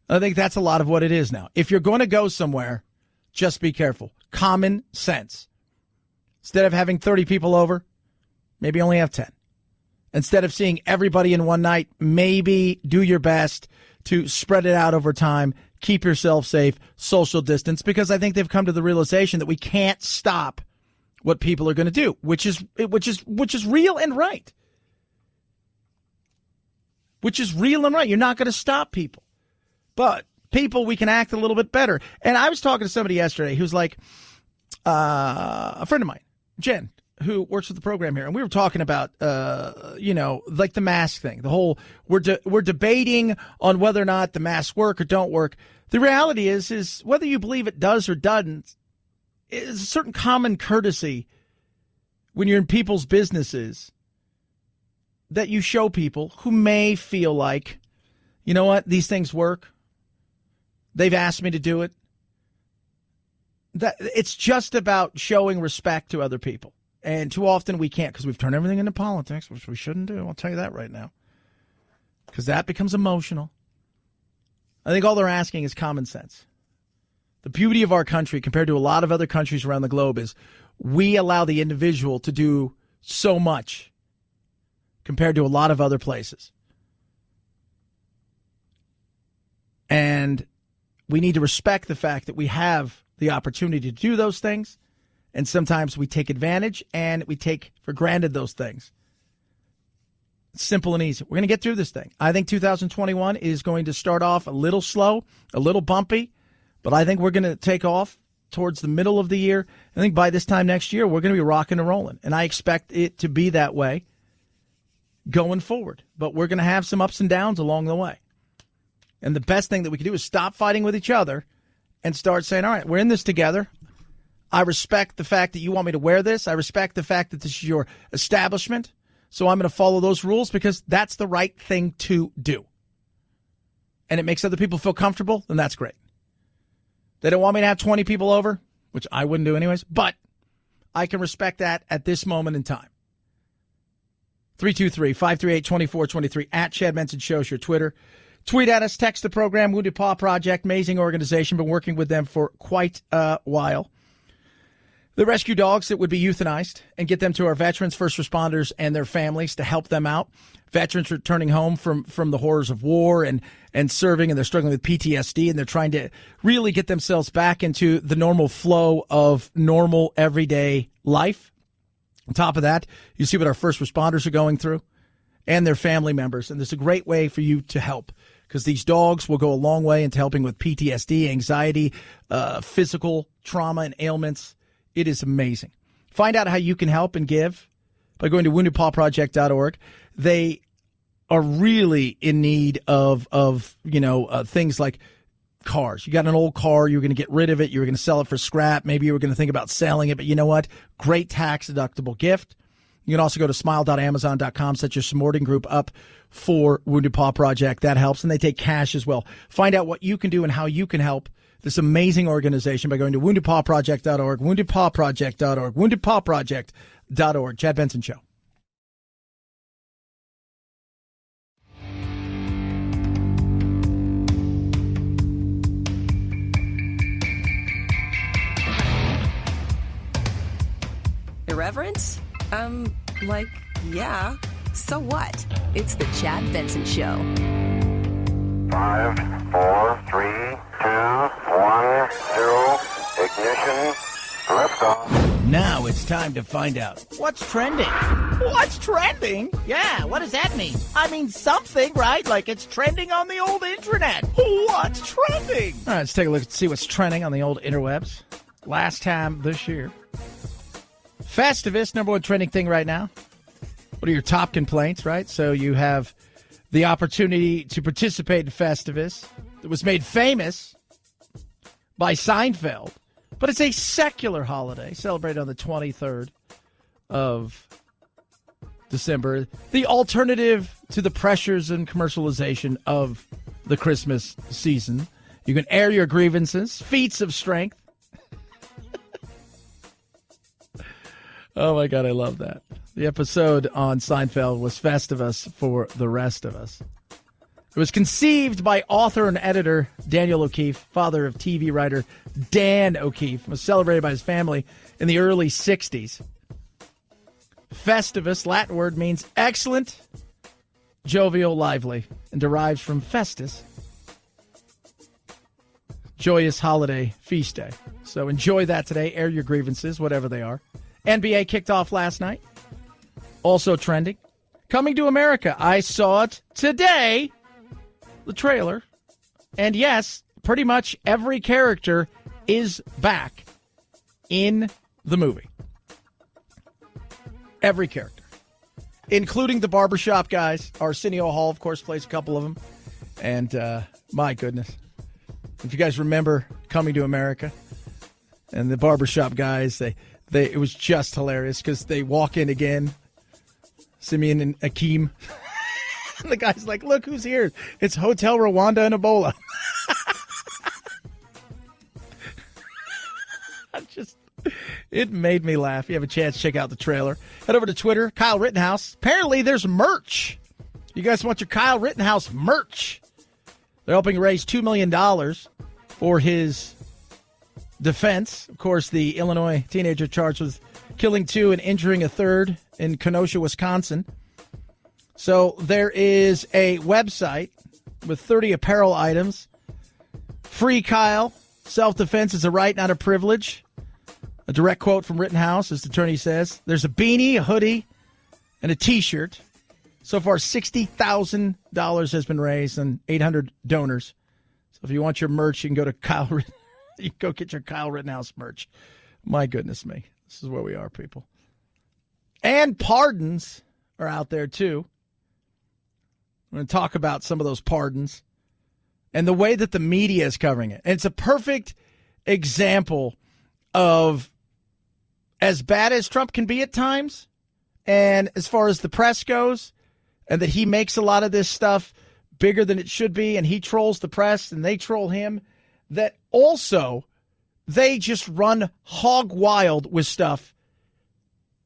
I think that's a lot of what it is now. If you're going to go somewhere, just be careful. Common sense. Instead of having 30 people over, maybe only have 10. Instead of seeing everybody in one night, maybe do your best to spread it out over time, keep yourself safe, social distance, because I think they've come to the realization that we can't stop what people are going to do, which is real and right. Which is real and right. You're not going to stop people. But people, we can act a little bit better. And I was talking to somebody yesterday who's like a friend of mine, Jen, who works with the program here, and we were talking about, like the mask thing. The whole we're debating on whether or not the masks work or don't work. The reality is whether you believe it does or doesn't, is a certain common courtesy when you're in people's businesses that you show people who may feel like, you know what, these things work. They've asked me to do it. That it's just about showing respect to other people. And too often we can't because we've turned everything into politics, which we shouldn't do. I'll tell you that right now. Because that becomes emotional. I think all they're asking is common sense. The beauty of our country compared to a lot of other countries around the globe is we allow the individual to do so much compared to a lot of other places. And we need to respect the fact that we have the opportunity to do those things. And sometimes we take advantage and we take for granted those things. It's simple and easy. We're going to get through this thing. I think 2021 is going to start off a little slow, a little bumpy, but I think we're going to take off towards the middle of the year. I think by this time next year, we're going to be rocking and rolling. And I expect it to be that way going forward. But we're going to have some ups and downs along the way. And the best thing that we can do is stop fighting with each other and start saying, all right, we're in this together. I respect the fact that you want me to wear this. I respect the fact that this is your establishment. So I'm going to follow those rules because that's the right thing to do. And it makes other people feel comfortable, then that's great. They don't want me to have 20 people over, which I wouldn't do anyways, but I can respect that at this moment in time. 323-538-2423 at Chad Benson Show's your Twitter. Tweet at us, text the program, Wounded Paw Project, amazing organization, been working with them for quite a while. The rescue dogs that would be euthanized and get them to our veterans, first responders, and their families to help them out. Veterans returning home from the horrors of war and serving, and they're struggling with PTSD, and they're trying to really get themselves back into the normal flow of normal everyday life. On top of that, you see what our first responders are going through and their family members, and there's a great way for you to help because these dogs will go a long way into helping with PTSD, anxiety, physical trauma, and ailments. It is amazing. Find out how you can help and give by going to woundedpawproject.org. They are really in need of things like cars. You got an old car, you're going to get rid of it, you're going to sell it for scrap, maybe you were going to think about selling it, but you know what? Great tax-deductible gift. You can also go to smile.amazon.com, set your supporting group up for Wounded Paw Project. That helps, and they take cash as well. Find out what you can do and how you can help this amazing organization by going to woundedpawproject.org, woundedpawproject.org, woundedpawproject.org. Chad Benson Show. Irreverent? Yeah. So what? It's the Chad Benson Show. 5, 4, 3, 2, 1, 0, ignition, liftoff. Now it's time to find out what's trending. What's trending? Yeah, what does that mean? I mean something, right? Like it's trending on the old internet. What's trending? All right, let's take a look and see what's trending on the old interwebs. Last time this year. Festivus, number one trending thing right now. What are your top complaints, right? So you have the opportunity to participate in Festivus. It was made famous by Seinfeld, but it's a secular holiday celebrated on the 23rd of December. The alternative to the pressures and commercialization of the Christmas season. You can air your grievances, feats of strength. Oh, my God, I love that. The episode on Seinfeld was Festivus for the rest of us. It was conceived by author and editor Daniel O'Keefe, father of TV writer Dan O'Keefe, was celebrated by his family in the early 60s. Festivus, Latin word, means excellent, jovial, lively, and derives from festus, joyous holiday feast day. So enjoy that today. Air your grievances, whatever they are. NBA kicked off last night. Also trending. Coming to America. I saw it today. The trailer. And yes, pretty much every character is back in the movie. Every character. Including the barbershop guys. Arsenio Hall, of course, plays a couple of them. And my goodness. If you guys remember Coming to America and the barbershop guys, it was just hilarious because they walk in again, Simeon and Akeem. And the guy's like, look who's here. It's Hotel Rwanda and Ebola. It made me laugh. You have a chance, check out the trailer. Head over to Twitter, Kyle Rittenhouse. Apparently there's merch. You guys want your Kyle Rittenhouse merch. They're helping raise $2 million for his defense. Of course, the Illinois teenager charged with killing two and injuring a third in Kenosha, Wisconsin. So there is a website with 30 apparel items. Free Kyle. Self-defense is a right, not a privilege. A direct quote from Rittenhouse, as the attorney says. There's a beanie, a hoodie, and a T-shirt. So far, $60,000 has been raised and 800 donors. So if you want your merch, you can go to Kyle Rittenhouse. You can go get your Kyle Rittenhouse merch. My goodness me. This is where we are, people. And pardons are out there, too. I'm going to talk about some of those pardons and the way that the media is covering it. And it's a perfect example of as bad as Trump can be at times, and as far as the press goes, and that he makes a lot of this stuff bigger than it should be, and he trolls the press, and they troll him, that also they just run hog wild with stuff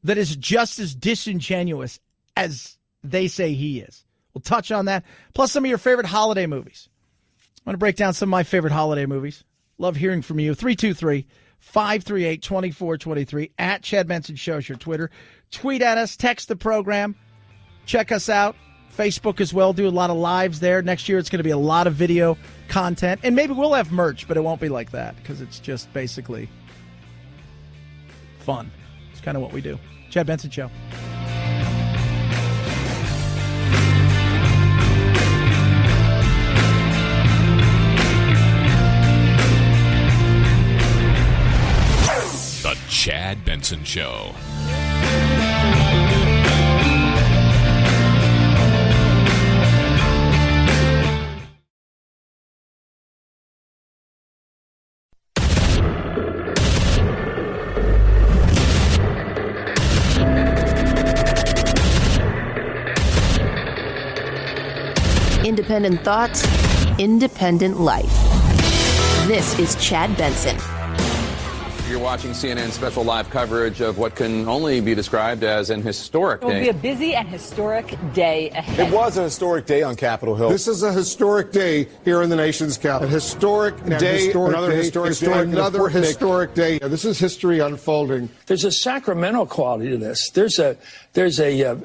that is just as disingenuous as they say he is. We'll touch on that, plus some of your favorite holiday movies. I want to break down some of my favorite holiday movies. Love hearing from you. 323-538-2423. At Chad Benson Show is your Twitter. Tweet at us. Text the program. Check us out. Facebook as well. Do a lot of lives there. Next year it's going to be a lot of video content. And maybe we'll have merch, but it won't be like that because it's just basically fun. It's kind of what we do. Chad Benson Show. The Chad Benson Show. Independent thoughts, independent life. This is Chad Benson. You're watching CNN special live coverage of what can only be described as an historic It will day. be a busy and historic day ahead. It was a historic day on Capitol Hill. This is a historic day here in the nation's capital. A historic day, another historic day. This is history unfolding. There's a sacramental quality to this. There's a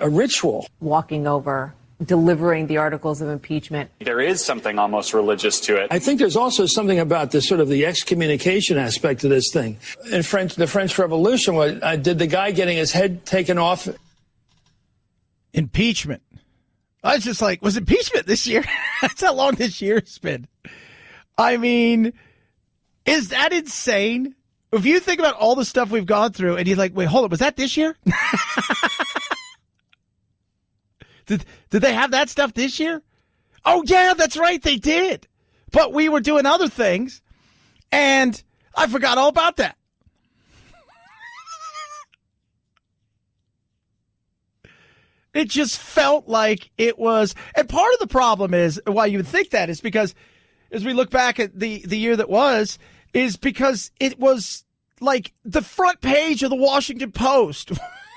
ritual. Walking over, delivering the articles of impeachment. There is something almost religious to it. I think there's also something about the sort of the excommunication aspect of this thing. In the French Revolution, did the guy getting his head taken off? Impeachment. I was just like, was impeachment this year? That's how long this year's been. I mean, is that insane? If you think about all the stuff we've gone through and you're like, wait, hold on, was that this year? Did they have that stuff this year? Oh, yeah, that's right, they did. But we were doing other things, and I forgot all about that. It just felt like it was, and part of the problem is, why you would think that is because, as we look back at the year that was, is because it was like the front page of the Washington Post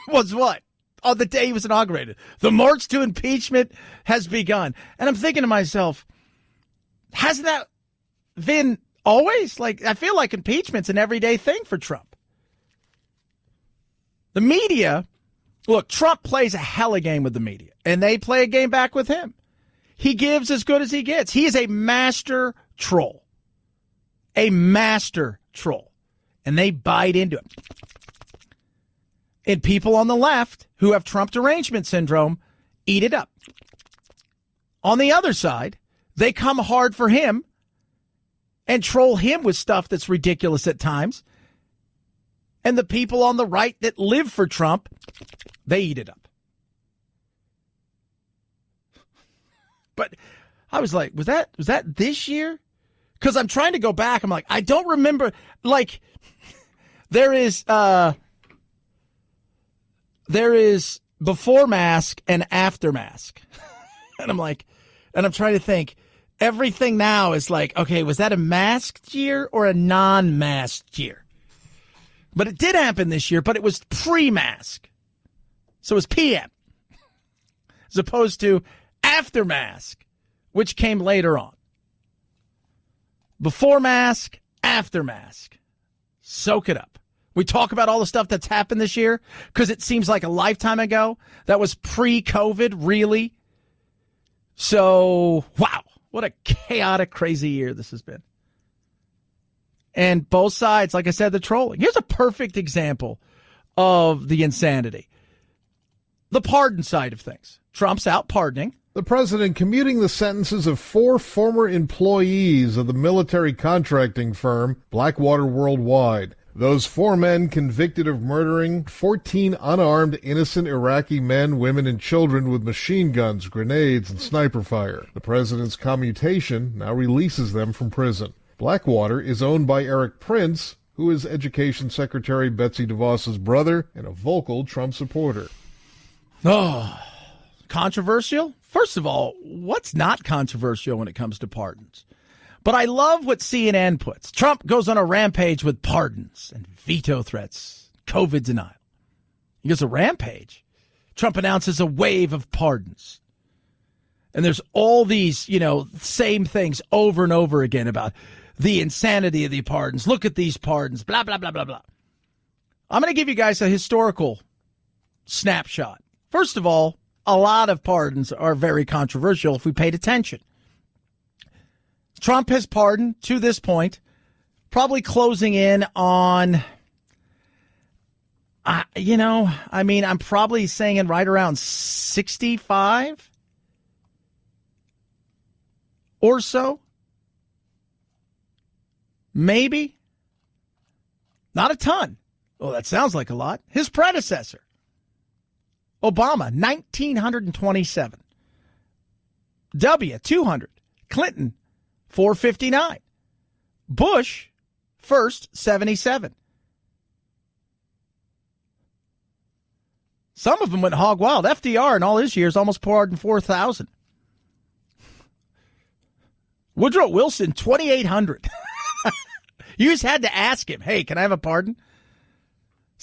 was what? On the day he was inaugurated. The march to impeachment has begun. And I'm thinking to myself, hasn't that been always? Like, I feel like impeachment's an everyday thing for Trump. The media, look, Trump plays a hella game with the media, and they play a game back with him. He gives as good as he gets. He is a master troll. A master troll. And they bite into it. And people on the left who have Trump derangement syndrome eat it up. On the other side, they come hard for him and troll him with stuff that's ridiculous at times. And the people on the right that live for Trump, they eat it up. But I was like, was that this year? Because I'm trying to go back. I'm like, I don't remember. Like, there is before mask and after mask. And I'm like, and I'm trying to think, everything now is like, okay, was that a masked year or a non-masked year? But it did happen this year, but it was pre-mask. So it was PM. As opposed to after mask, which came later on. Before mask, after mask. Soak it up. We talk about all the stuff that's happened this year because it seems like a lifetime ago. That was pre-COVID, really. So, wow, what a chaotic, crazy year this has been. And both sides, like I said, the trolling. Here's a perfect example of the insanity. The pardon side of things. Trump's out pardoning. The president commuting the sentences of 4 former employees of the military contracting firm Blackwater Worldwide. Those 4 men convicted of murdering 14 unarmed innocent Iraqi men, women, and children with machine guns, grenades, and sniper fire. The president's commutation now releases them from prison. Blackwater is owned by Eric Prince, who is Education Secretary Betsy DeVos's brother and a vocal Trump supporter. Oh, controversial? First of all, what's not controversial when it comes to pardons? But I love what CNN puts. Trump goes on a rampage with pardons and veto threats, COVID denial. He goes a rampage. Trump announces a wave of pardons. And there's all these, same things over and over again about the insanity of the pardons. Look at these pardons, blah, blah, blah, blah, blah. I'm going to give you guys a historical snapshot. First of all, a lot of pardons are very controversial if we paid attention. Trump has pardoned, to this point, probably closing in on, I'm probably saying right around 65 or so. Maybe. Not a ton. Oh, that sounds like a lot. His predecessor, Obama, 1,927. W, 200. Clinton, 459. Bush, first, 77. Some of them went hog wild. FDR in all his years almost pardoned 4,000. Woodrow Wilson, 2,800. You just had to ask him, hey, can I have a pardon?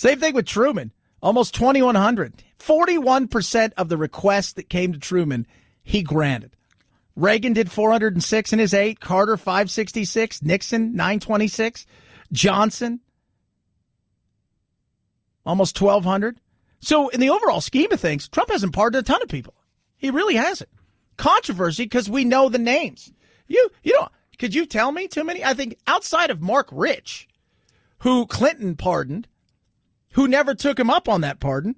Same thing with Truman. Almost 2,100. 41% of the requests that came to Truman, he granted. Reagan did 406 in his 8. Carter, 566. Nixon, 926. Johnson, almost 1,200. So in the overall scheme of things, Trump hasn't pardoned a ton of people. He really hasn't. Controversy because we know the names. You know, could you tell me too many? I think outside of Mark Rich, who Clinton pardoned, who never took him up on that pardon,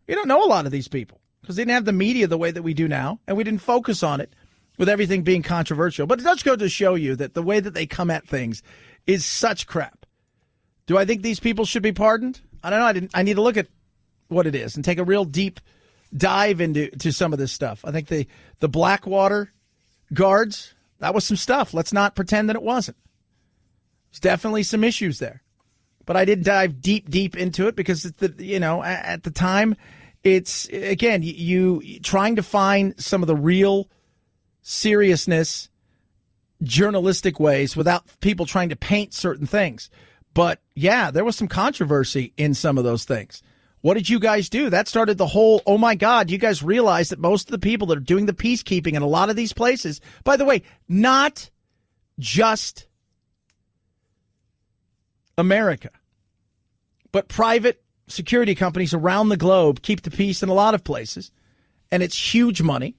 we don't know a lot of these people because they didn't have the media the way that we do now, and we didn't focus on it with everything being controversial. But it does go to show you that the way that they come at things is such crap. Do I think these people should be pardoned? I don't know. I need to look at what it is and take a real deep dive into some of this stuff. I think the Blackwater guards, that was some stuff. Let's not pretend that it wasn't. There's definitely some issues there. But I did dive deep into it because at the time, it's, again, you trying to find some of the real seriousness, journalistic ways without people trying to paint certain things. But yeah, there was some controversy in some of those things. What did you guys do? That started the whole, oh my God, you guys realize that most of the people that are doing the peacekeeping in a lot of these places, by the way, not just America, but private security companies around the globe keep the peace in a lot of places, and it's huge money.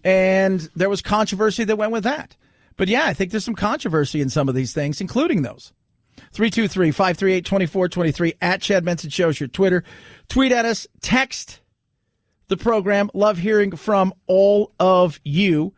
And there was controversy that went with that. But yeah, I think there's some controversy in some of these things, including those. 323-538-2423 at Chad Benson Show's your Twitter. Tweet at us, text the program. Love hearing from all of you.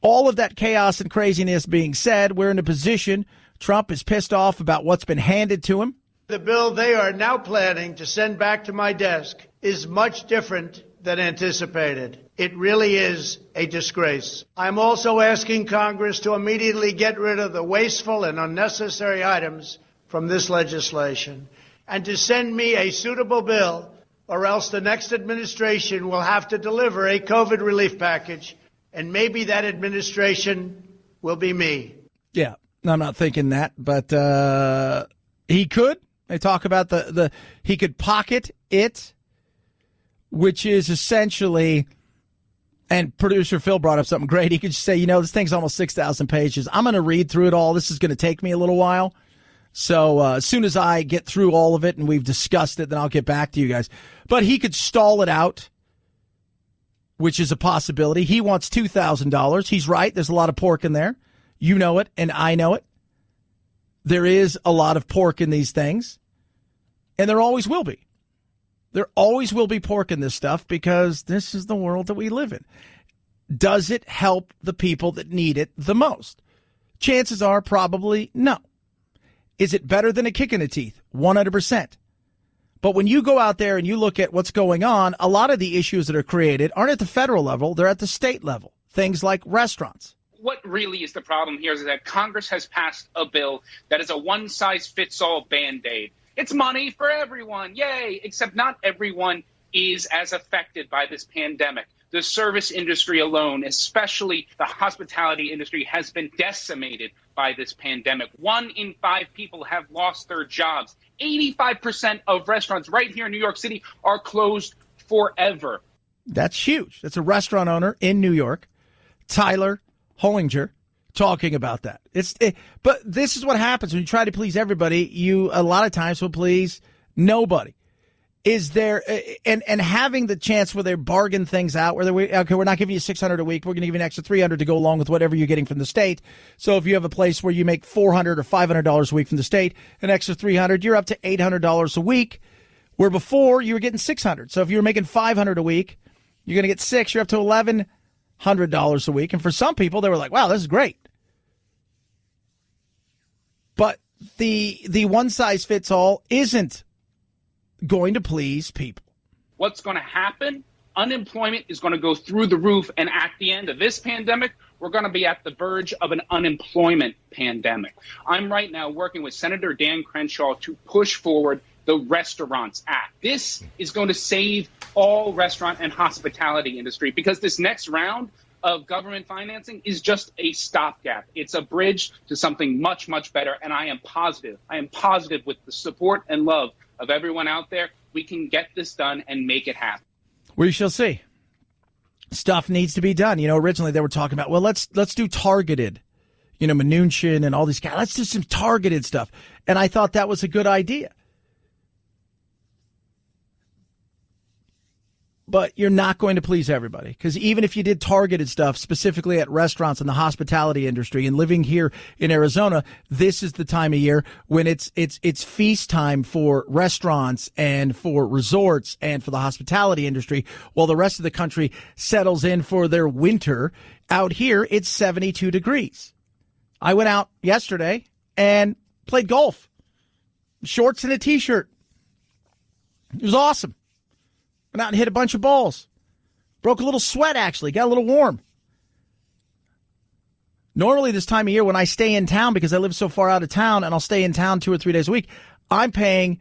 All of that chaos and craziness being said, we're in a position. Trump is pissed off about what's been handed to him. The bill they are now planning to send back to my desk is much different than anticipated. It really is a disgrace. I'm also asking Congress to immediately get rid of the wasteful and unnecessary items from this legislation and to send me a suitable bill, or else the next administration will have to deliver a COVID relief package, and maybe that administration will be me. Yeah, I'm not thinking that, but he could. They talk about he could pocket it, which is essentially, and producer Phil brought up something great. He could just say, this thing's almost 6,000 pages. I'm going to read through it all. This is going to take me a little while. So as soon as I get through all of it and we've discussed it, then I'll get back to you guys. But he could stall it out, which is a possibility. He wants $2,000. He's right. There's a lot of pork in there. You know it, and I know it. There is a lot of pork in these things, and there always will be. There always will be pork in this stuff because this is the world that we live in. Does it help the people that need it the most? Chances are probably no. Is it better than a kick in the teeth? 100%. But when you go out there and you look at what's going on, a lot of the issues that are created aren't at the federal level, they're at the state level. Things like restaurants. What really is the problem here is that Congress has passed a bill that is a one-size-fits-all Band-Aid. It's money for everyone, yay, except not everyone is as affected by this pandemic. The service industry alone, especially the hospitality industry, has been decimated by this pandemic. 1 in 5 people have lost their jobs. 85% of restaurants right here in New York City are closed forever. That's huge. That's a restaurant owner in New York, Tyler Hollinger, talking about that. But this is what happens when you try to please everybody. You a lot of times will please nobody. Is there and having the chance where they bargain things out, where we're not giving you $600 a week, we're going to give you an extra $300 to go along with whatever you're getting from the state. So if you have a place where you make $400 or $500 a week from the state, an extra $300, you're up to $800 a week. Where before you were getting $600. So if you were making $500 a week, you're going to get $600. You're up to $1,100 a week. And for some people, they were like, wow, this is great. But the one size fits all isn't going to please people. What's going to happen? Unemployment is going to go through the roof. And at the end of this pandemic, we're going to be at the verge of an unemployment pandemic. I'm right now working with Senator Dan Crenshaw to push forward the Restaurants Act. This is going to save all restaurant and hospitality industry because this next round of government financing is just a stopgap. It's a bridge to something much, much better. And I am positive with the support and love of everyone out there, we can get this done and make it happen. We shall see. Stuff needs to be done. Originally they were talking about, well, let's do targeted, Mnuchin and all these guys. Let's do some targeted stuff. And I thought that was a good idea. But you're not going to please everybody, because even if you did targeted stuff specifically at restaurants and the hospitality industry, and living here in Arizona, this is the time of year when it's feast time for restaurants and for resorts and for the hospitality industry, while the rest of the country settles in for their winter. Out here, it's 72 degrees. I went out yesterday and played golf, shorts and a T-shirt. It was awesome. Went out and hit a bunch of balls. Broke a little sweat, actually. Got a little warm. Normally this time of year when I stay in town, because I live so far out of town and I'll stay in town 2 or 3 days a week, I'm paying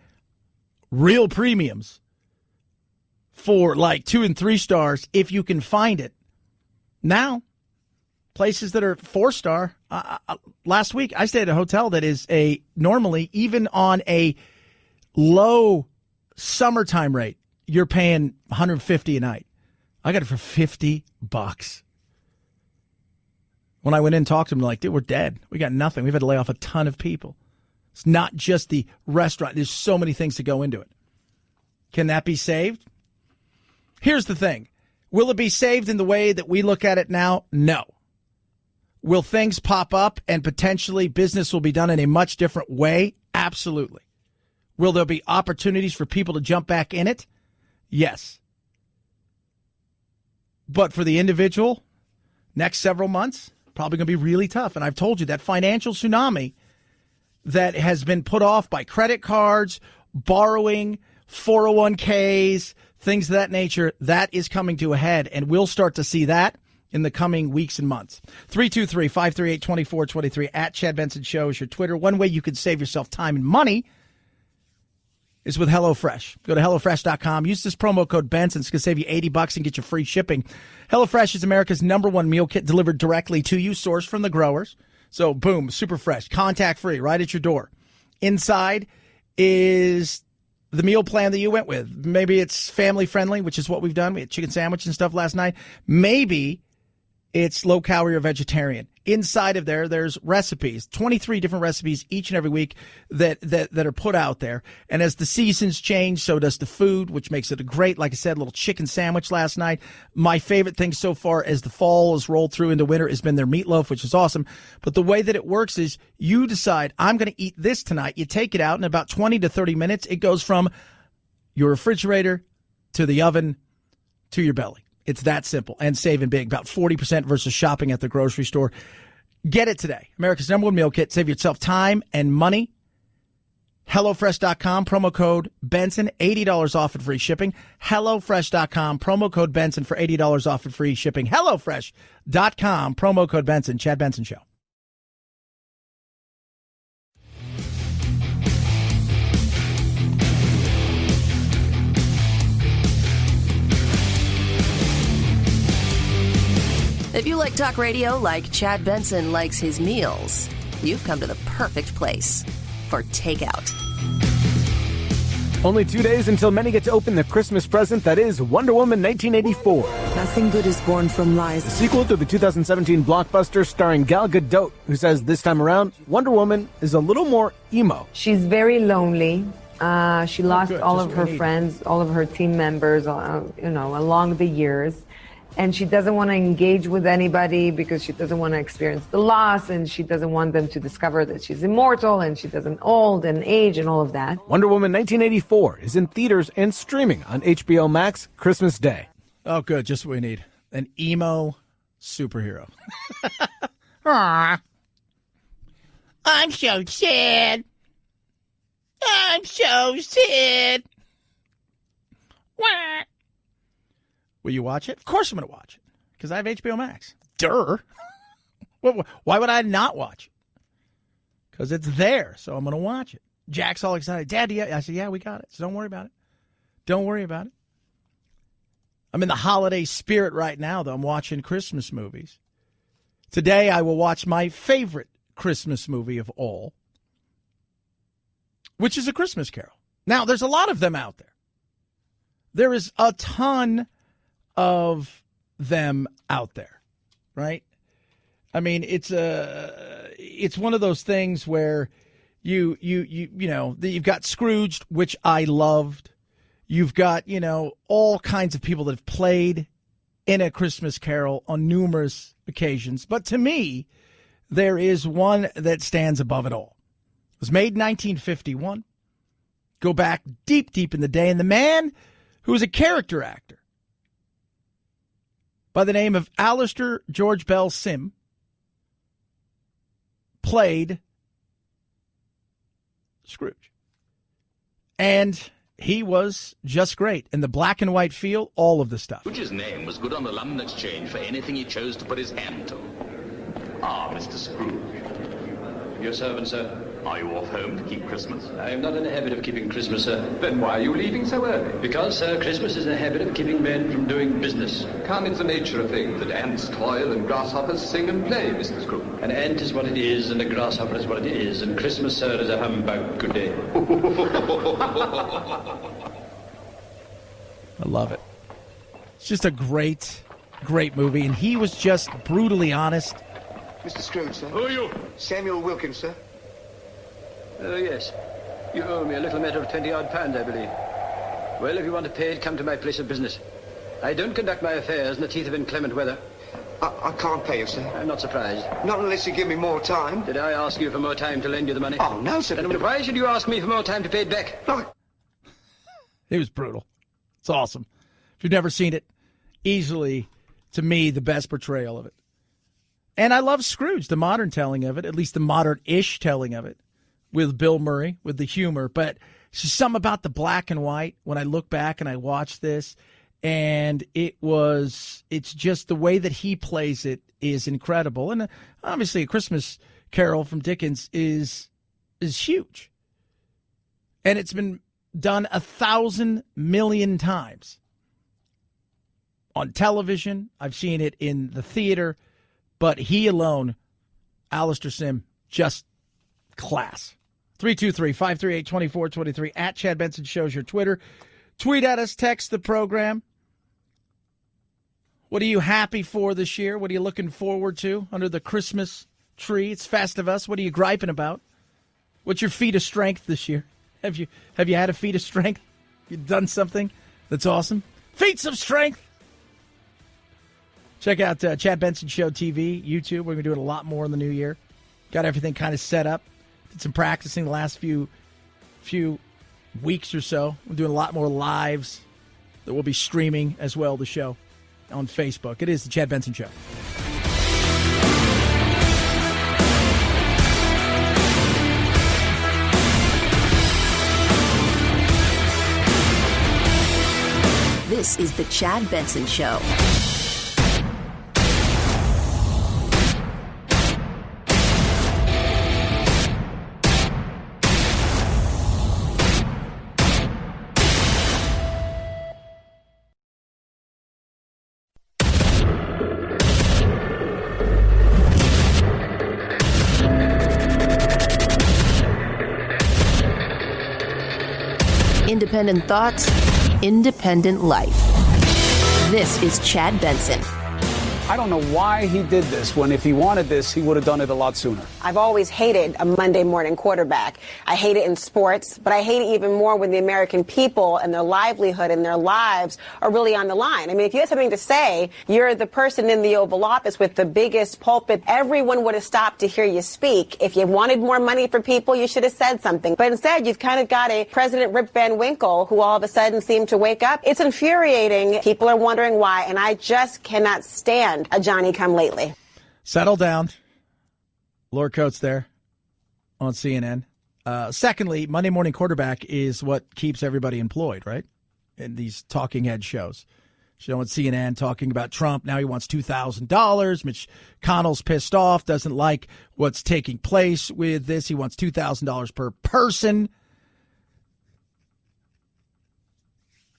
real premiums for like 2 and 3 stars if you can find it. Now, places that are 4-star, last week I stayed at a hotel that is normally, even on a low summertime rate, you're paying $150 a night. I got it for $50. When I went in and talked to them, they're like, dude, we're dead. We got nothing. We've had to lay off a ton of people. It's not just the restaurant. There's so many things to go into it. Can that be saved? Here's the thing. Will it be saved in the way that we look at it now? No. Will things pop up and potentially business will be done in a much different way? Absolutely. Will there be opportunities for people to jump back in it? Yes. But for the individual, next several months, probably going to be really tough. And I've told you that financial tsunami that has been put off by credit cards, borrowing, 401ks, things of that nature, that is coming to a head. And we'll start to see that in the coming weeks and months. 323-538-2423 at Chad Benson Show is your Twitter. One way you could save yourself time and money is with HelloFresh. Go to HelloFresh.com. Use this promo code Benson. It's going to save you $80 and get you free shipping. HelloFresh is America's #1 meal kit delivered directly to you, sourced from the growers. So, boom, super fresh, contact-free, right at your door. Inside is the meal plan that you went with. Maybe it's family-friendly, which is what we've done. We had chicken sandwich and stuff last night. Maybe it's low-calorie or vegetarian. Inside of there's recipes, 23 different recipes each and every week that are put out there. And as the seasons change, so does the food, which makes it a great, like I said, little chicken sandwich last night. My favorite thing so far as the fall has rolled through into winter has been their meatloaf, which is awesome. But the way that it works is you decide, I'm going to eat this tonight. You take it out in about 20 to 30 minutes. It goes from your refrigerator to the oven to your belly. It's that simple and saving big, about 40% versus shopping at the grocery store. Get it today. America's #1 meal kit. Save yourself time and money. HelloFresh.com, promo code Benson, $80 off and free shipping. HelloFresh.com, promo code Benson for $80 off and free shipping. HelloFresh.com, promo code Benson. Chad Benson Show. If you like talk radio like Chad Benson likes his meals, you've come to the perfect place for takeout. Only 2 days until many get to open the Christmas present that is Wonder Woman 1984. Nothing good is born from lies. The sequel to the 2017 blockbuster starring Gal Gadot, who says this time around, Wonder Woman is a little more emo. She's very lonely. She lost all of her friends, all of her team members, along the years. And she doesn't want to engage with anybody because she doesn't want to experience the loss, and she doesn't want them to discover that she's immortal and she doesn't old and age and all of that. Wonder Woman 1984 is in theaters and streaming on HBO Max Christmas Day. Oh, good. Just what we need. An emo superhero. Aww. I'm so sad. I'm so sad. Wah. Will you watch it? Of course I'm going to watch it because I have HBO Max. Durr. Why would I not watch it? Because it's there, so I'm going to watch it. Jack's all excited. Dad, I said, yeah, we got it. So don't worry about it. Don't worry about it. I'm in the holiday spirit right now, though. I'm watching Christmas movies. Today I will watch my favorite Christmas movie of all, which is A Christmas Carol. Now, there's a lot of them out there. There is a ton of them out there, right? I mean, it's one of those things where you know, you've got Scrooged, which I loved. You've got, you know, all kinds of people that have played in A Christmas Carol on numerous occasions. But to me, there is one that stands above it all. It was made in 1951. Go back deep, deep in the day. And the man who was a character actor by the name of Alistair George Bell Sim played Scrooge. And he was just great. In the black and white feel, all of the stuff. Scrooge's name was good on the London Exchange for anything he chose to put his hand to. Ah, Mr. Scrooge. Your servant, sir. Are you off home to keep Christmas? I am not in the habit of keeping Christmas, sir. Then why are you leaving so early? Because, sir, Christmas is a habit of keeping men from doing business. Come, it's the nature of things that ants toil and grasshoppers sing and play, Mr. Scrooge. An ant is what it is, and a grasshopper is what it is, and Christmas, sir, is a humbug. Good day. I love it. It's just a great, great movie, and he was just brutally honest. Mr. Scrooge, sir. Who are you? Samuel Wilkins, sir. Oh, yes. You owe me a little matter of 20-odd pounds, I believe. Well, if you want to pay it, come to my place of business. I don't conduct my affairs in the teeth of inclement weather. I can't pay you, sir. I'm not surprised. Not unless you give me more time. Did I ask you for more time to lend you the money? Oh, no, sir. Then why should you ask me for more time to pay it back? It was brutal. It's awesome. If you've never seen it, easily, to me, the best portrayal of it. And I love Scrooge, the modern telling of it, at least the modern-ish telling of it, with Bill Murray, with the humor. But it's just something about the black and white when I look back and I watch this. And it's just the way that he plays it is incredible. And obviously A Christmas Carol from Dickens is huge. And it's been done 1,000 million times. On television, I've seen it in the theater, but he alone, Alistair Sim, just class. 323-538-2423 at Chad Benson Show's your Twitter. Tweet at us, text the program. What are you happy for this year? What are you looking forward to under the Christmas tree? It's Festivus. What are you griping about? What's your feat of strength this year? Have you had a feat of strength? You've done something that's awesome? Feats of strength. Check out Chad Benson Show TV, YouTube. We're going to be doing a lot more in the new year. Got everything kind of set up. Did some practicing the last few weeks or so. We're doing a lot more lives that we'll be streaming as well, the show on Facebook. It is the Chad Benson Show. This is the Chad Benson Show. Independent thoughts, independent life. This is Chad Benson. I don't know why he did this when if he wanted this, he would have done it a lot sooner. I've always hated a Monday morning quarterback. I hate it in sports, but I hate it even more when the American people and their livelihood and their lives are really on the line. I mean, if you had something to say, you're the person in the Oval Office with the biggest pulpit. Everyone would have stopped to hear you speak. If you wanted more money for people, you should have said something. But instead, you've kind of got a President Rip Van Winkle who all of a sudden seemed to wake up. It's infuriating. People are wondering why, and I just cannot stand a Johnny-come-lately. Settle down. Laura Coates there on CNN. Secondly, Monday Morning Quarterback is what keeps everybody employed, right? In these talking head shows. So on CNN talking about Trump. Now he wants $2,000. Mitch McConnell's pissed off, doesn't like what's taking place with this. He wants $2,000 per person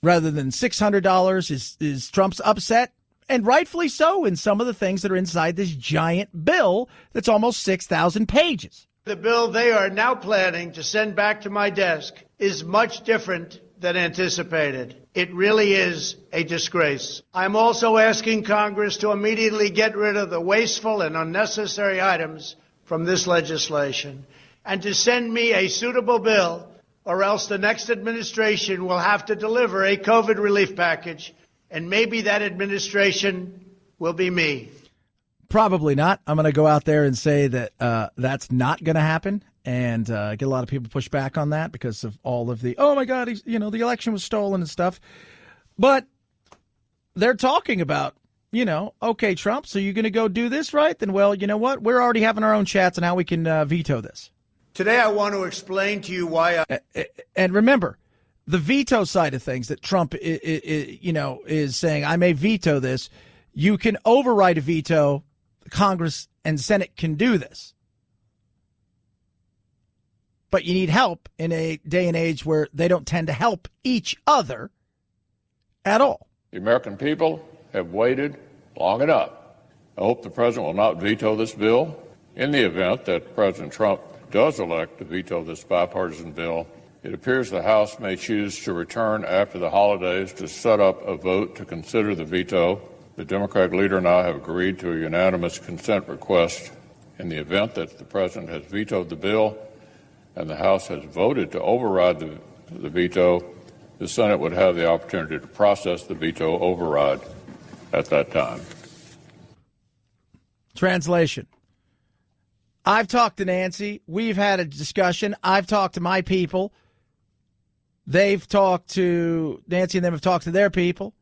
rather than $600. Is Trump's upset? And rightfully so in some of the things that are inside this giant bill that's almost 6,000 pages. The bill they are now planning to send back to my desk is is much different than anticipated. It really is a disgrace. I'm also asking Congress to immediately get rid of the wasteful and unnecessary items from this legislation and to send me a suitable bill, or else the next administration will have to deliver a COVID relief package, and maybe that administration will be me. Probably not. I'm going to go out there and say that that's not going to happen, and get a lot of people push back on that because of all of the, oh my God, the election was stolen and stuff. But they're talking about, okay, Trump, so you're going to go do this, right? Then, well, you know what? We're already having our own chats on how we can veto this. Today, I want to explain to you why and remember, the veto side of things that Trump is saying, I may veto this. You can override a veto. Congress and Senate can do this. But you need help in a day and age where they don't tend to help each other at all. The American people have waited long enough. I hope the president will not veto this bill. In the event that President Trump does elect to veto this bipartisan bill, it appears the House may choose to return after the holidays to set up a vote to consider the veto. The Democratic leader and I have agreed to a unanimous consent request. In the event that the president has vetoed the bill and the House has voted to override the veto, the Senate would have the opportunity to process the veto override at that time. Translation. I've talked to Nancy. We've had a discussion. I've talked to my people. They've talked to Nancy and them have talked to their people.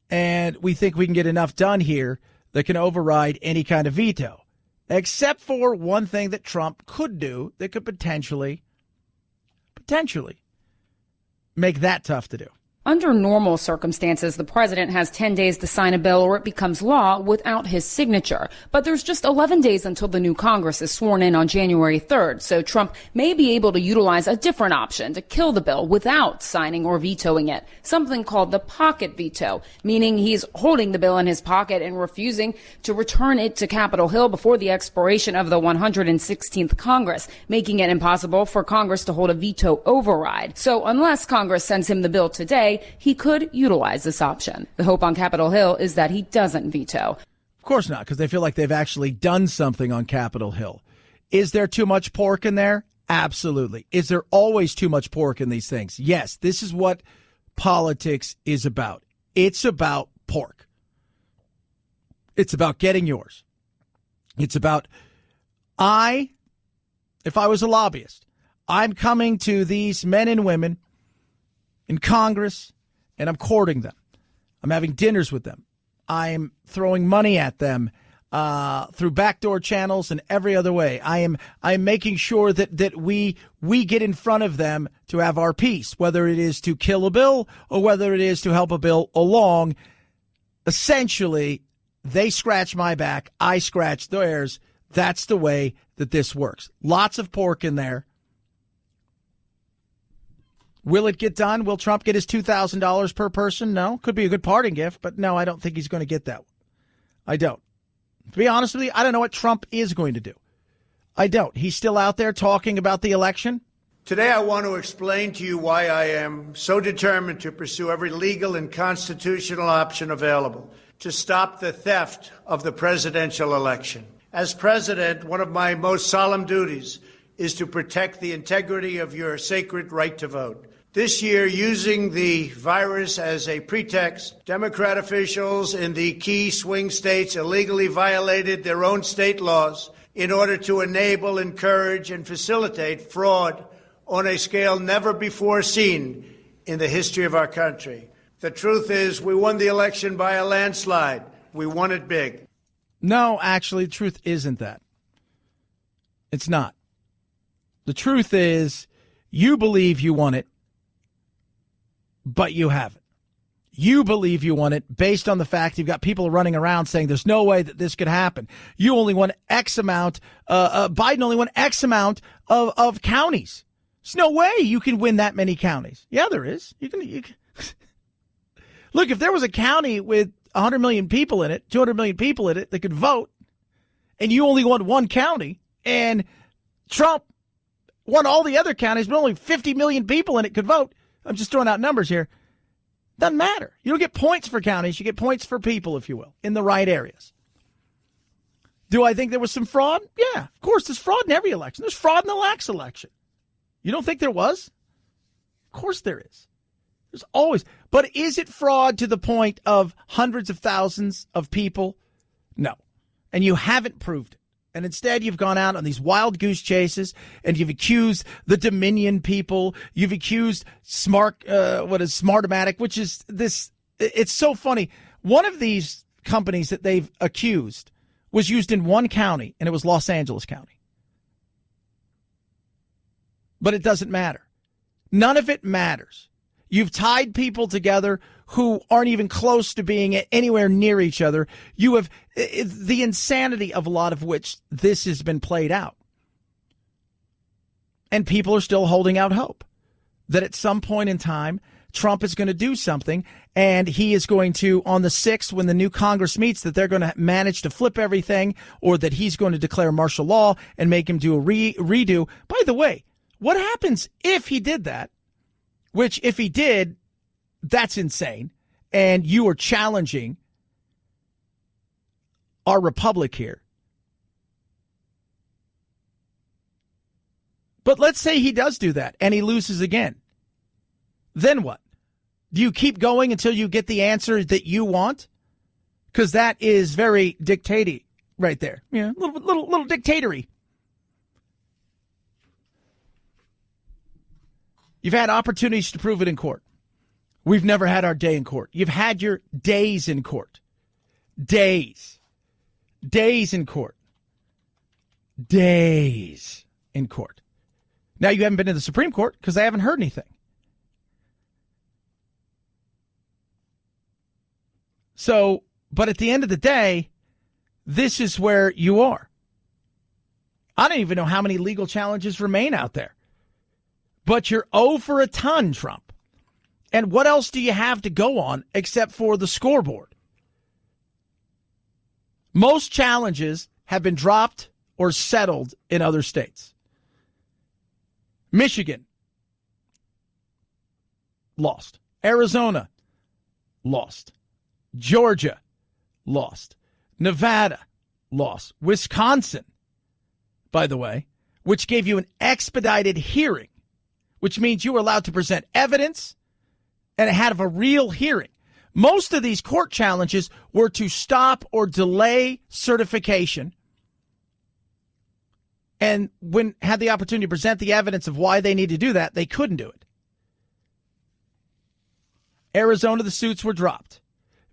And we think we can get enough done here that can override any kind of veto, except for one thing that Trump could do that could potentially make that tough to do. Under normal circumstances, the president has 10 days to sign a bill or it becomes law without his signature. But there's just 11 days until the new Congress is sworn in on January 3rd, so Trump may be able to utilize a different option to kill the bill without signing or vetoing it, something called the pocket veto, meaning he's holding the bill in his pocket and refusing to return it to Capitol Hill before the expiration of the 116th Congress, making it impossible for Congress to hold a veto override. So unless Congress sends him the bill today, he could utilize this option. The hope on Capitol Hill is that he doesn't veto. Of course not, because they feel like they've actually done something on Capitol Hill. Is there too much pork in there? Absolutely. Is there always too much pork in these things? Yes, this is what politics is about. It's about pork. It's about getting yours. It's about, if I was a lobbyist, I'm coming to these men and women in Congress, and I'm courting them. I'm having dinners with them. I'm throwing money at them through backdoor channels and every other way. I'm making sure that we get in front of them to have our piece, whether it is to kill a bill or whether it is to help a bill along. Essentially, they scratch my back, I scratch theirs. That's the way that this works. Lots of pork in there. Will it get done? Will Trump get his $2,000 per person? No. Could be a good parting gift, but no, I don't think he's going to get that. I don't. To be honest with you, I don't know what Trump is going to do. I don't. He's still out there talking about the election. Today, I want to explain to you why I am so determined to pursue every legal and constitutional option available to stop the theft of the presidential election. As president, one of my most solemn duties is to protect the integrity of your sacred right to vote. This year, using the virus as a pretext, Democrat officials in the key swing states illegally violated their own state laws in order to enable, encourage, and facilitate fraud on a scale never before seen in the history of our country. The truth is, we won the election by a landslide. We won it big. No, actually, the truth isn't that. It's not. The truth is, you believe you won it, but you haven't. You believe you won it based on the fact you've got people running around saying there's no way that this could happen. You only won X amount. Biden only won X amount of counties. There's no way you can win that many counties. Yeah, there is. You can. Look, if there was a county with 100 million people in it, 200 million people in it that could vote, and you only won one county, and Trump won all the other counties, but only 50 million people in it could vote. I'm just throwing out numbers here. Doesn't matter. You don't get points for counties. You get points for people, if you will, in the right areas. Do I think there was some fraud? Yeah, of course. There's fraud in every election. There's fraud in the last election. You don't think there was? Of course there is. There's always. But is it fraud to the point of hundreds of thousands of people? No. And you haven't proved it. And instead, you've gone out on these wild goose chases, and you've accused the Dominion people. You've accused Smartmatic, which is this. It's so funny. One of these companies that they've accused was used in one county, and it was Los Angeles County. But it doesn't matter. None of it matters. You've tied people together who aren't even close to being anywhere near each other. You have the insanity of a lot of which this has been played out. And people are still holding out hope that at some point in time, Trump is going to do something, and he is going to, on the 6th, when the new Congress meets, that they're going to manage to flip everything, or that he's going to declare martial law and make him do a redo. By the way, what happens if he did that? Which, if he did, that's insane. And you are challenging our republic here. But let's say he does do that and he loses again. Then what? Do you keep going until you get the answer that you want? Because that is very dictaty right there. Yeah, little dictatory. You've had opportunities to prove it in court. We've never had our day in court. You've had your days in court. Days. Days in court. Days in court. Now you haven't been to the Supreme Court because they haven't heard anything. So, but at the end of the day, this is where you are. I don't even know how many legal challenges remain out there. But you're 0 for a ton, Trump. And what else do you have to go on except for the scoreboard? Most challenges have been dropped or settled in other states. Michigan, lost. Arizona, lost. Georgia, lost. Nevada, lost. Wisconsin, by the way, which gave you an expedited hearing, which means you were allowed to present evidence and have a real hearing. Most of these court challenges were to stop or delay certification. And when had the opportunity to present the evidence of why they need to do that, they couldn't do it. Arizona, the suits were dropped.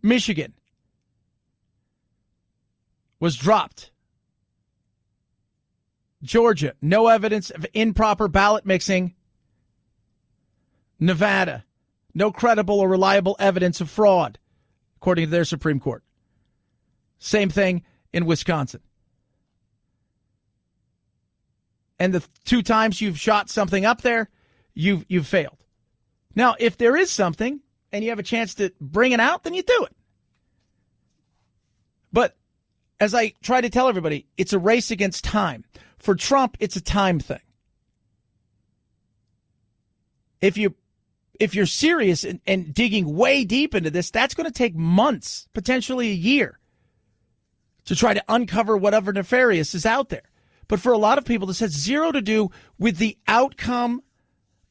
Michigan was dropped. Georgia, no evidence of improper ballot mixing. Nevada, no credible or reliable evidence of fraud, according to their Supreme Court. Same thing in Wisconsin. And the 2 times you've shot something up there, you've failed. Now, if there is something and you have a chance to bring it out, then you do it. But as I try to tell everybody, it's a race against time. For Trump, it's a time thing. If you're serious and digging way deep into this, that's going to take months, potentially a year, to try to uncover whatever nefarious is out there. But for a lot of people, this has zero to do with the outcome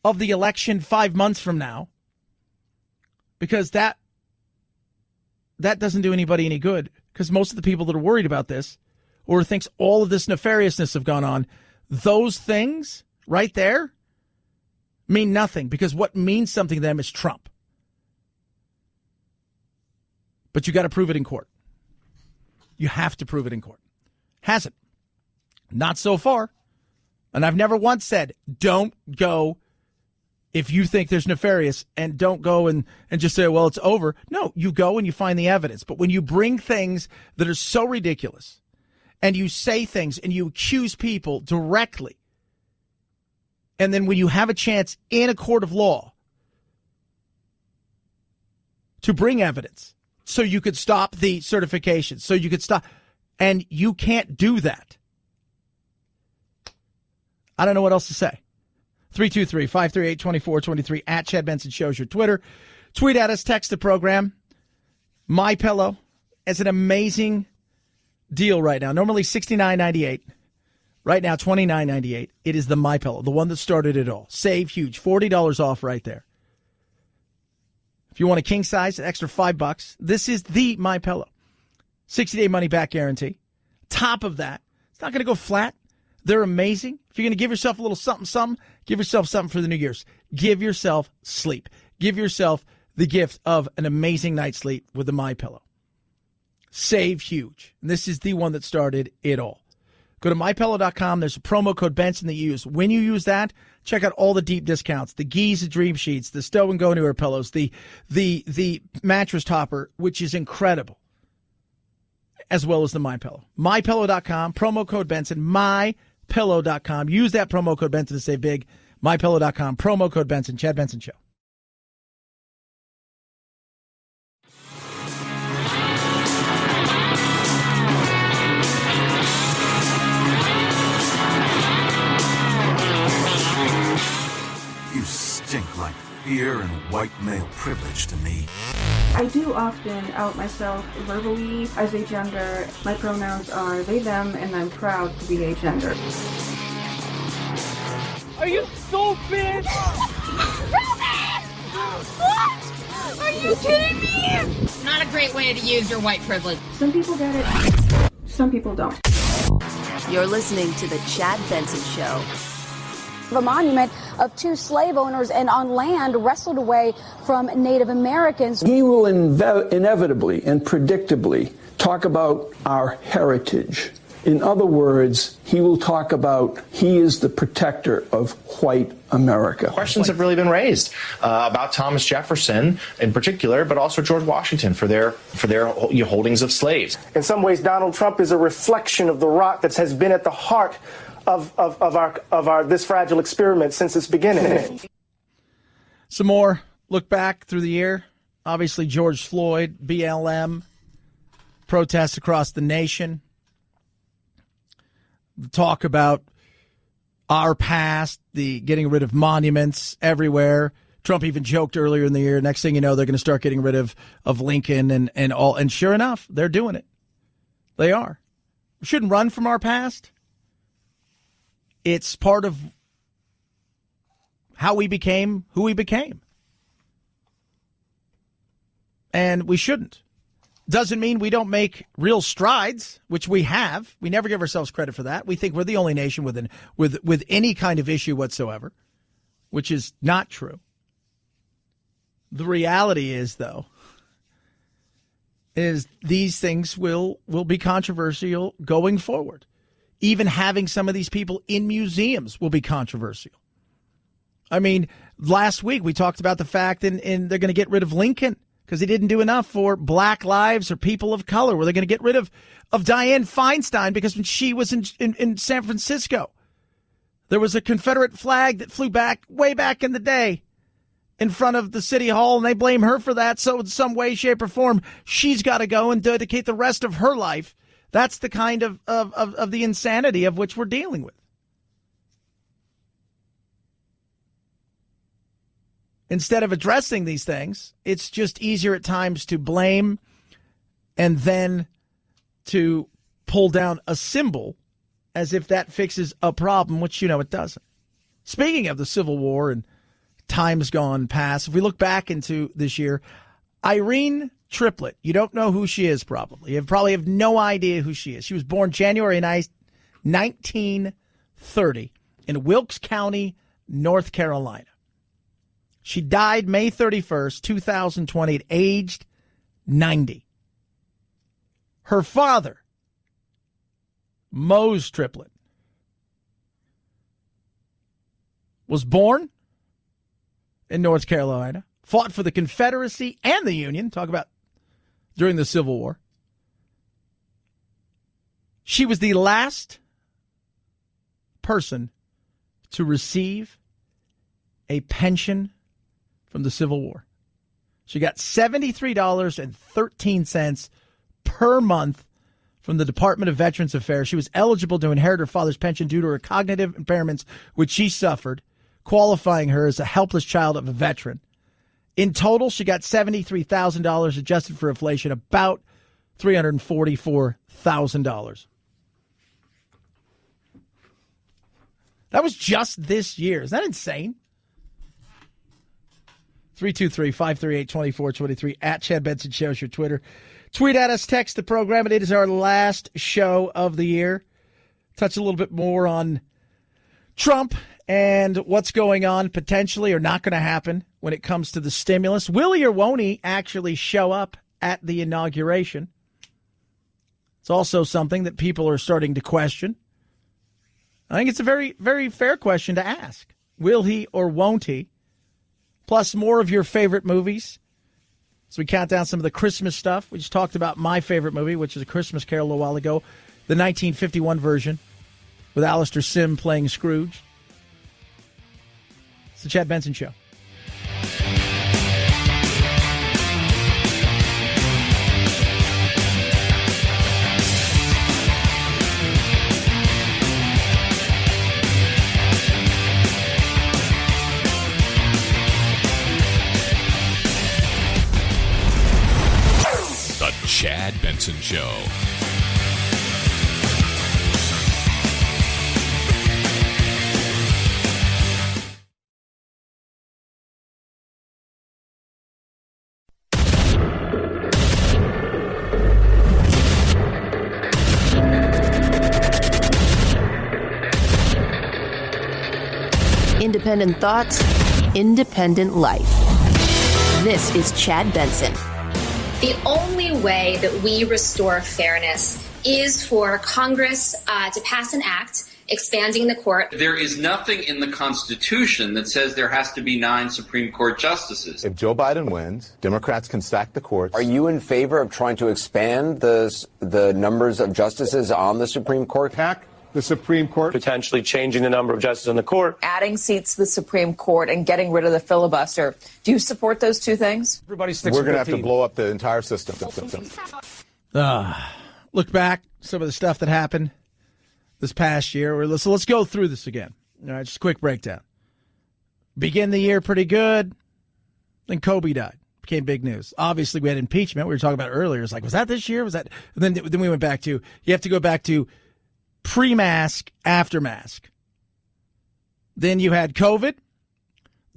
of the election 5 months from now, because that doesn't do anybody any good, because most of the people that are worried about this or thinks all of this nefariousness have gone on, those things right there mean nothing, because what means something to them is Trump. But you got to prove it in court. You have to prove it in court. Hasn't. Not so far. And I've never once said, don't go if you think there's nefarious, and don't go and just say, well, it's over. No, you go and you find the evidence. But when you bring things that are so ridiculous and you say things and you accuse people directly, and then when you have a chance in a court of law to bring evidence so you could stop the certification, so you could stop, and you can't do that, I don't know what else to say. 323-538-2423 at Chad Benson Show's your Twitter. Tweet at us, text the program. MyPillow is an amazing deal right now. Normally $69.98. Right now, $29.98. It is the MyPillow, the one that started it all. Save huge. $40 off right there. If you want a king size, an extra $5, this is the MyPillow. 60-day money-back guarantee. Top of that, it's not going to go flat. They're amazing. If you're going to give yourself a little something, give yourself something for the New Year's. Give yourself sleep. Give yourself the gift of an amazing night's sleep with the MyPillow. Save huge. And this is the one that started it all. Go to MyPillow.com. There's a promo code Benson that you use. When you use that, check out all the deep discounts. The Giza Dream Sheets, the Stow and Go Anywhere pillows, the mattress topper, which is incredible, as well as the MyPillow. MyPillow.com, promo code Benson, MyPillow.com. Use that promo code Benson to save big. MyPillow.com, promo code Benson, Chad Benson Show. You stink like fear and white male privilege to me. I do often out myself verbally as a gender. My pronouns are they, them, and I'm proud to be a gender. Are you stupid? What? Are you kidding me? Not a great way to use your white privilege. Some people get it, some people don't. You're listening to The Chad Benson Show. A monument of two slave owners and on land wrestled away from Native Americans. He will inevitably and predictably talk about our heritage. In other words, he will talk about he is the protector of white America. Questions have really been raised about Thomas Jefferson in particular, but also George Washington for their holdings of slaves. In some ways, Donald Trump is a reflection of the rot that has been at the heart of our this fragile experiment since its beginning. Some more look back through the year. Obviously, George Floyd, BLM, protests across the nation. The talk about our past, the getting rid of monuments everywhere. Trump even joked earlier in the year, next thing you know, they're going to start getting rid of Lincoln and all. And sure enough, they're doing it. They are. We shouldn't run from our past. It's part of how we became who we became. And we shouldn't. Doesn't mean we don't make real strides, which we have. We never give ourselves credit for that. We think we're the only nation with any kind of issue whatsoever, which is not true. The reality is, though, is these things will be controversial going forward. Even having some of these people in museums will be controversial. I mean, last week we talked about the fact that they're going to get rid of Lincoln because he didn't do enough for black lives or people of color. Were they going to get rid of Dianne Feinstein because when she was in San Francisco, there was a Confederate flag that flew way back in the day in front of the city hall, and they blame her for that. So in some way, shape, or form, she's got to go and dedicate the rest of her life. That's the kind of the insanity of which we're dealing with. Instead of addressing these things, it's just easier at times to blame and then to pull down a symbol as if that fixes a problem, which, it doesn't. Speaking of the Civil War and times gone past, if we look back into this year, Irene Triplett, you don't know who she is probably. You probably have no idea who she is. She was born January 9th, 1930 in Wilkes County, North Carolina. She died May 31st, 2020, aged 90. Her father, Mose Triplett, was born in North Carolina, fought for the Confederacy and the Union. Talk about during the Civil War. She was the last person to receive a pension from the Civil War. She got $73.13 per month from the Department of Veterans Affairs. She was eligible to inherit her father's pension due to her cognitive impairments, which she suffered, qualifying her as a helpless child of a veteran. In total, she got $73,000 adjusted for inflation, about $344,000. That was just this year. Is that insane? 323-538-2423 at Chad Benson Show is your Twitter. Tweet at us, text the program, and it is our last show of the year. Touch a little bit more on Trump and what's going on potentially or not going to happen when it comes to the stimulus. Will he or won't he actually show up at the inauguration? It's also something that people are starting to question. I think it's a very, very fair question to ask. Will he or won't he? Plus more of your favorite movies. So we count down some of the Christmas stuff. We just talked about my favorite movie, which is A Christmas Carol a little while ago, the 1951 version with Alistair Sim playing Scrooge. It's the Chad Benson Show. Chad Benson Show. Independent thoughts, independent life. This is Chad Benson. The only way that we restore fairness is for Congress to pass an act expanding the court. There is nothing in the Constitution that says there has to be 9 Supreme Court justices. If Joe Biden wins, Democrats can stack the courts. Are you in favor of trying to expand the numbers of justices on the Supreme Court? The Supreme Court. Potentially changing the number of justices on the court. Adding seats to the Supreme Court and getting rid of the filibuster. Do you support those two things? We're going to have to blow up the entire system. Look back, some of the stuff that happened this past year. So let's go through this again. All right, just a quick breakdown. Begin the year pretty good. Then Kobe died. Became big news. Obviously, we had impeachment. We were talking about earlier. It's like, was that this year? Was that? And then we went back to, you have to go back to pre-mask, after mask. Then you had COVID,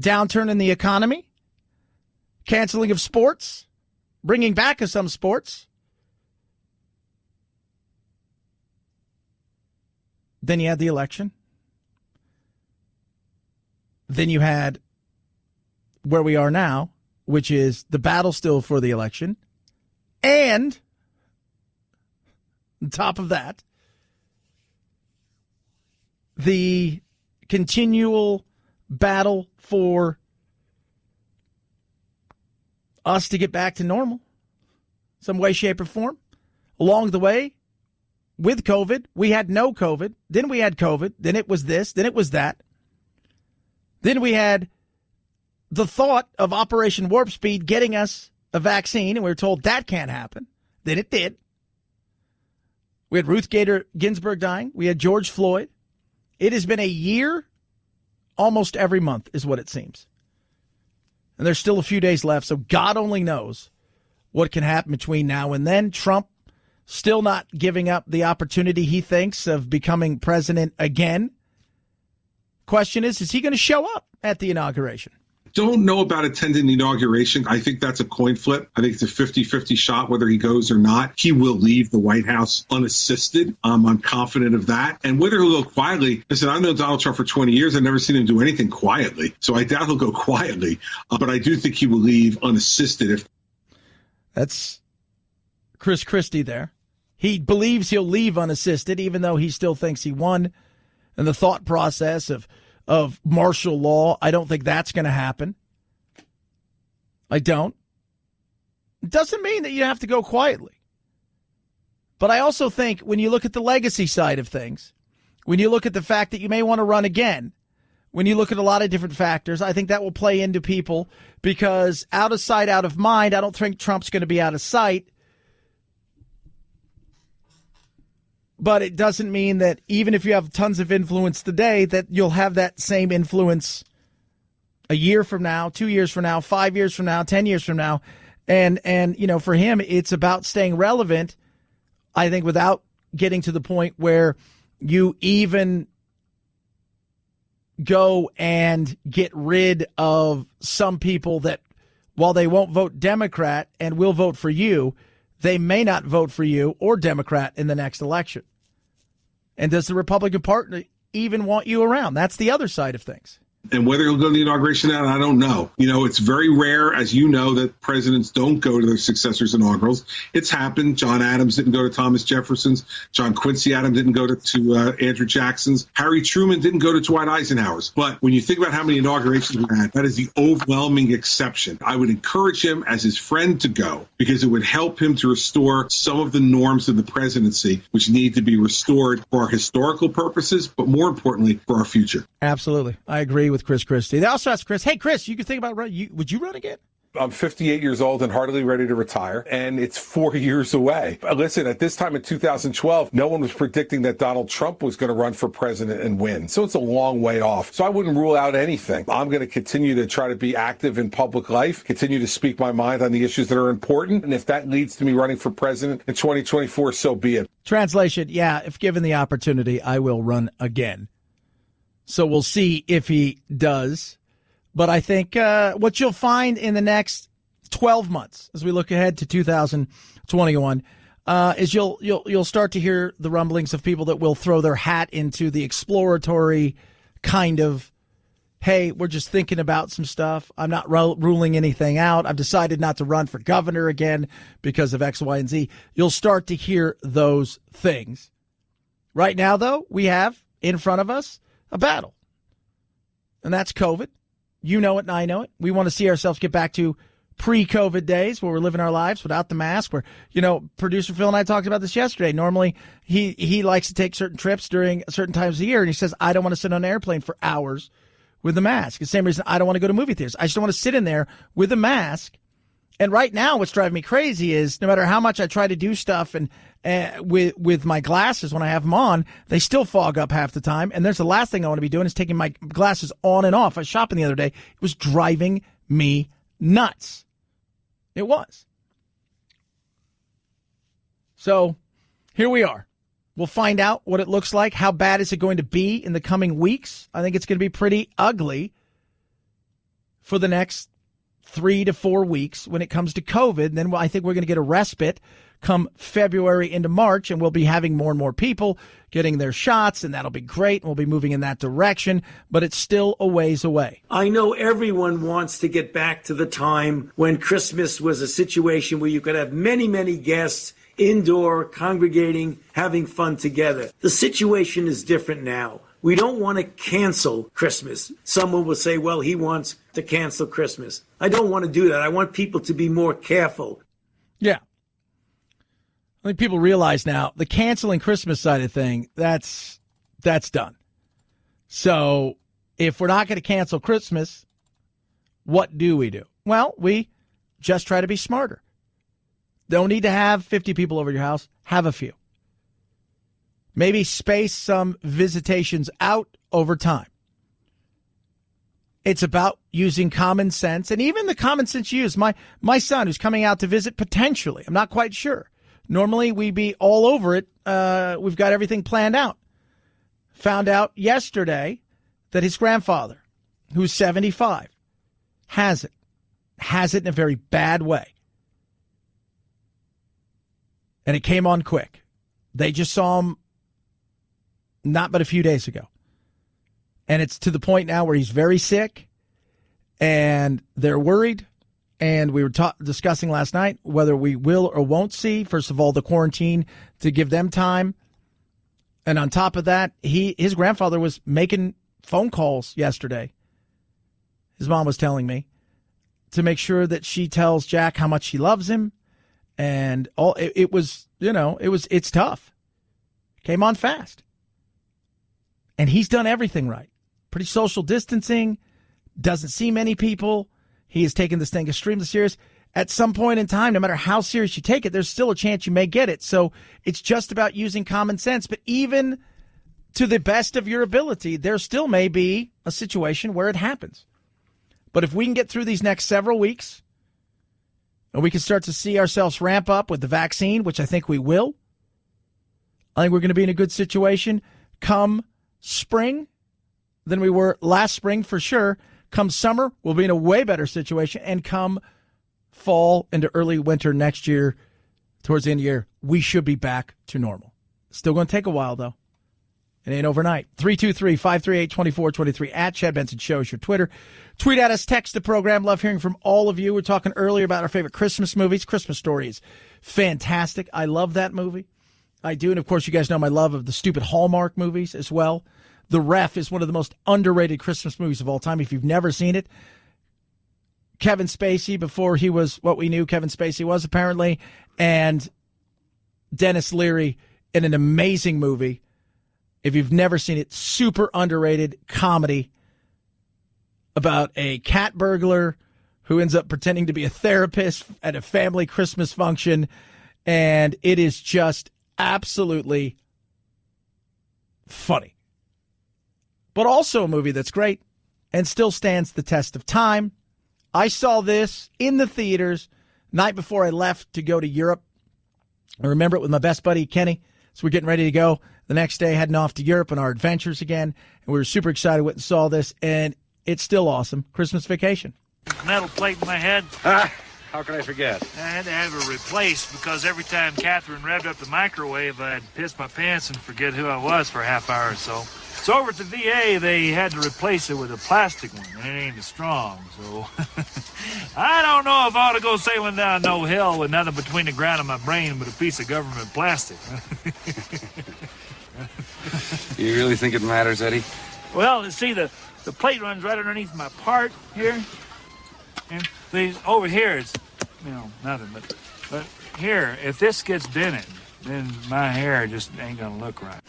downturn in the economy, canceling of sports, bringing back of some sports. Then you had the election. Then you had where we are now, which is the battle still for the election. And on top of that, the continual battle for us to get back to normal, some way, shape, or form. Along the way, with COVID, we had no COVID. Then we had COVID. Then it was this. Then it was that. Then we had the thought of Operation Warp Speed getting us a vaccine, and we were told that can't happen. Then it did. We had Ruth Bader Ginsburg dying. We had George Floyd. It has been a year, almost every month is what it seems. And there's still a few days left, so God only knows what can happen between now and then. Trump still not giving up the opportunity, he thinks, of becoming president again. Question is he going to show up at the inauguration? Don't know about attending the inauguration. I think that's a coin flip. I think it's a 50-50 shot whether he goes or not. He will leave the White House unassisted. I'm confident of that. And whether he'll go quietly, listen, I've known Donald Trump for 20 years. I've never seen him do anything quietly. So I doubt he'll go quietly. But I do think he will leave unassisted. That's Chris Christie there. He believes he'll leave unassisted, even though he still thinks he won. And the thought process of martial law, I don't think that's going to happen. I don't. It doesn't mean that you have to go quietly. But I also think when you look at the legacy side of things, when you look at the fact that you may want to run again, when you look at a lot of different factors, I think that will play into people because out of sight, out of mind, I don't think Trump's going to be out of sight. But it doesn't mean that even if you have tons of influence today, that you'll have that same influence a year from now, 2 years from now, 5 years from now, 10 years from now. And for him, it's about staying relevant, I think, without getting to the point where you even go and get rid of some people that, while they won't vote Democrat and will vote for you, they may not vote for you or Democrat in the next election. And does the Republican Party even want you around? That's the other side of things. And whether he'll go to the inauguration out, I don't know. It's very rare, as you know, that presidents don't go to their successors' inaugurals. It's happened. John Adams didn't go to Thomas Jefferson's. John Quincy Adams didn't go to Andrew Jackson's. Harry Truman didn't go to Dwight Eisenhower's. But when you think about how many inaugurations we had, that is the overwhelming exception. I would encourage him as his friend to go because it would help him to restore some of the norms of the presidency, which need to be restored for our historical purposes, but more importantly, for our future. Absolutely. I agree with Chris Christie. They also asked Chris, hey, Chris, you can think about running. Would you run again? I'm 58 years old and hardly ready to retire, and it's 4 years away. Listen, at this time in 2012, no one was predicting that Donald Trump was going to run for president and win. So it's a long way off. So I wouldn't rule out anything. I'm going to continue to try to be active in public life, continue to speak my mind on the issues that are important. And if that leads to me running for president in 2024, so be it. Translation, yeah, if given the opportunity, I will run again. So we'll see if he does. But I think what you'll find in the next 12 months, as we look ahead to 2021, is you'll start to hear the rumblings of people that will throw their hat into the exploratory kind of, hey, we're just thinking about some stuff. I'm not ruling anything out. I've decided not to run for governor again because of X, Y, and Z. You'll start to hear those things. Right now, though, we have in front of us a battle, and that's COVID. You know it and I know it. We want to see ourselves get back to pre-COVID days where we're living our lives without the mask, where, producer Phil and I talked about this yesterday. Normally, he likes to take certain trips during certain times of the year, and he says, I don't want to sit on an airplane for hours with a mask. The same reason I don't want to go to movie theaters. I just don't want to sit in there with a mask. And right now, what's driving me crazy is no matter how much I try to do stuff and with my glasses when I have them on, they still fog up half the time. And there's the last thing I want to be doing is taking my glasses on and off. I was shopping the other day. It was driving me nuts. It was. So here we are. We'll find out what it looks like. How bad is it going to be in the coming weeks? I think it's going to be pretty ugly for the next 3 to 4 weeks when it comes to COVID. And then I think we're going to get a respite come February into March, and we'll be having more and more people getting their shots, and that'll be great. And we'll be moving in that direction, but it's still a ways away. I know everyone wants to get back to the time when Christmas was a situation where you could have many, many guests indoor, congregating, having fun together. The situation is different now. We don't want to cancel Christmas. Someone will say, well, he wants to cancel Christmas. I don't want to do that. I want people to be more careful. Yeah. I think people realize now the canceling Christmas side of thing, that's done. So if we're not going to cancel Christmas, what do we do? Well, we just try to be smarter. Don't need to have 50 people over your house. Have a few. Maybe space some visitations out over time. It's about using common sense, and even the common sense you use. My son, who's coming out to visit potentially, I'm not quite sure. Normally, we'd be all over it. We've got everything planned out. Found out yesterday that his grandfather, who's 75, has it. Has it in a very bad way. And it came on quick. They just saw him not but a few days ago. And it's to the point now where he's very sick, and they're worried. And we were discussing last night whether we will or won't see, first of all, the quarantine to give them time. And on top of that, his grandfather was making phone calls yesterday. His mom was telling me to make sure that she tells Jack how much she loves him. And it's tough. Came on fast. And he's done everything right. Pretty social distancing, doesn't see many people. He has taken this thing extremely serious. At some point in time, no matter how serious you take it, there's still a chance you may get it. So it's just about using common sense. But even to the best of your ability, there still may be a situation where it happens. But if we can get through these next several weeks and we can start to see ourselves ramp up with the vaccine, which I think we will, I think we're going to be in a good situation come spring than we were last spring for sure. Come summer, we'll be in a way better situation. And come fall into early winter next year, towards the end of the year, we should be back to normal. Still going to take a while, though. It ain't overnight. 323-538-2423 at Chad Benson Show is your Twitter. Tweet at us, text the program. Love hearing from all of you. We're talking earlier about our favorite Christmas movies. Christmas Story is fantastic. I love that movie. I do. And, of course, you guys know my love of the stupid Hallmark movies as well. The Ref is one of the most underrated Christmas movies of all time. If you've never seen it, Kevin Spacey, before he was what we knew Kevin Spacey was apparently, and Dennis Leary in an amazing movie. If you've never seen it, super underrated comedy about a cat burglar who ends up pretending to be a therapist at a family Christmas function. And it is just absolutely funny. But also a movie that's great and still stands the test of time. I saw this in the theaters night before I left to go to Europe. I remember it with my best buddy, Kenny. So we're getting ready to go the next day, heading off to Europe on our adventures again. And we were super excited, went and saw this, and it's still awesome. Christmas Vacation. Metal plate in my head. How could I forget? I had to have it replaced because every time Catherine revved up the microwave, I'd piss my pants and forget who I was for a half hour or so. So over at the VA, they had to replace it with a plastic one, and it ain't as strong, so... I don't know if I ought to go sailing down no hill with nothing between the ground and my brain but a piece of government plastic. You really think it matters, Eddie? Well, you see, the plate runs right underneath my part here. And over here, it's, nothing. But here, if this gets dented, then my hair just ain't going to look right.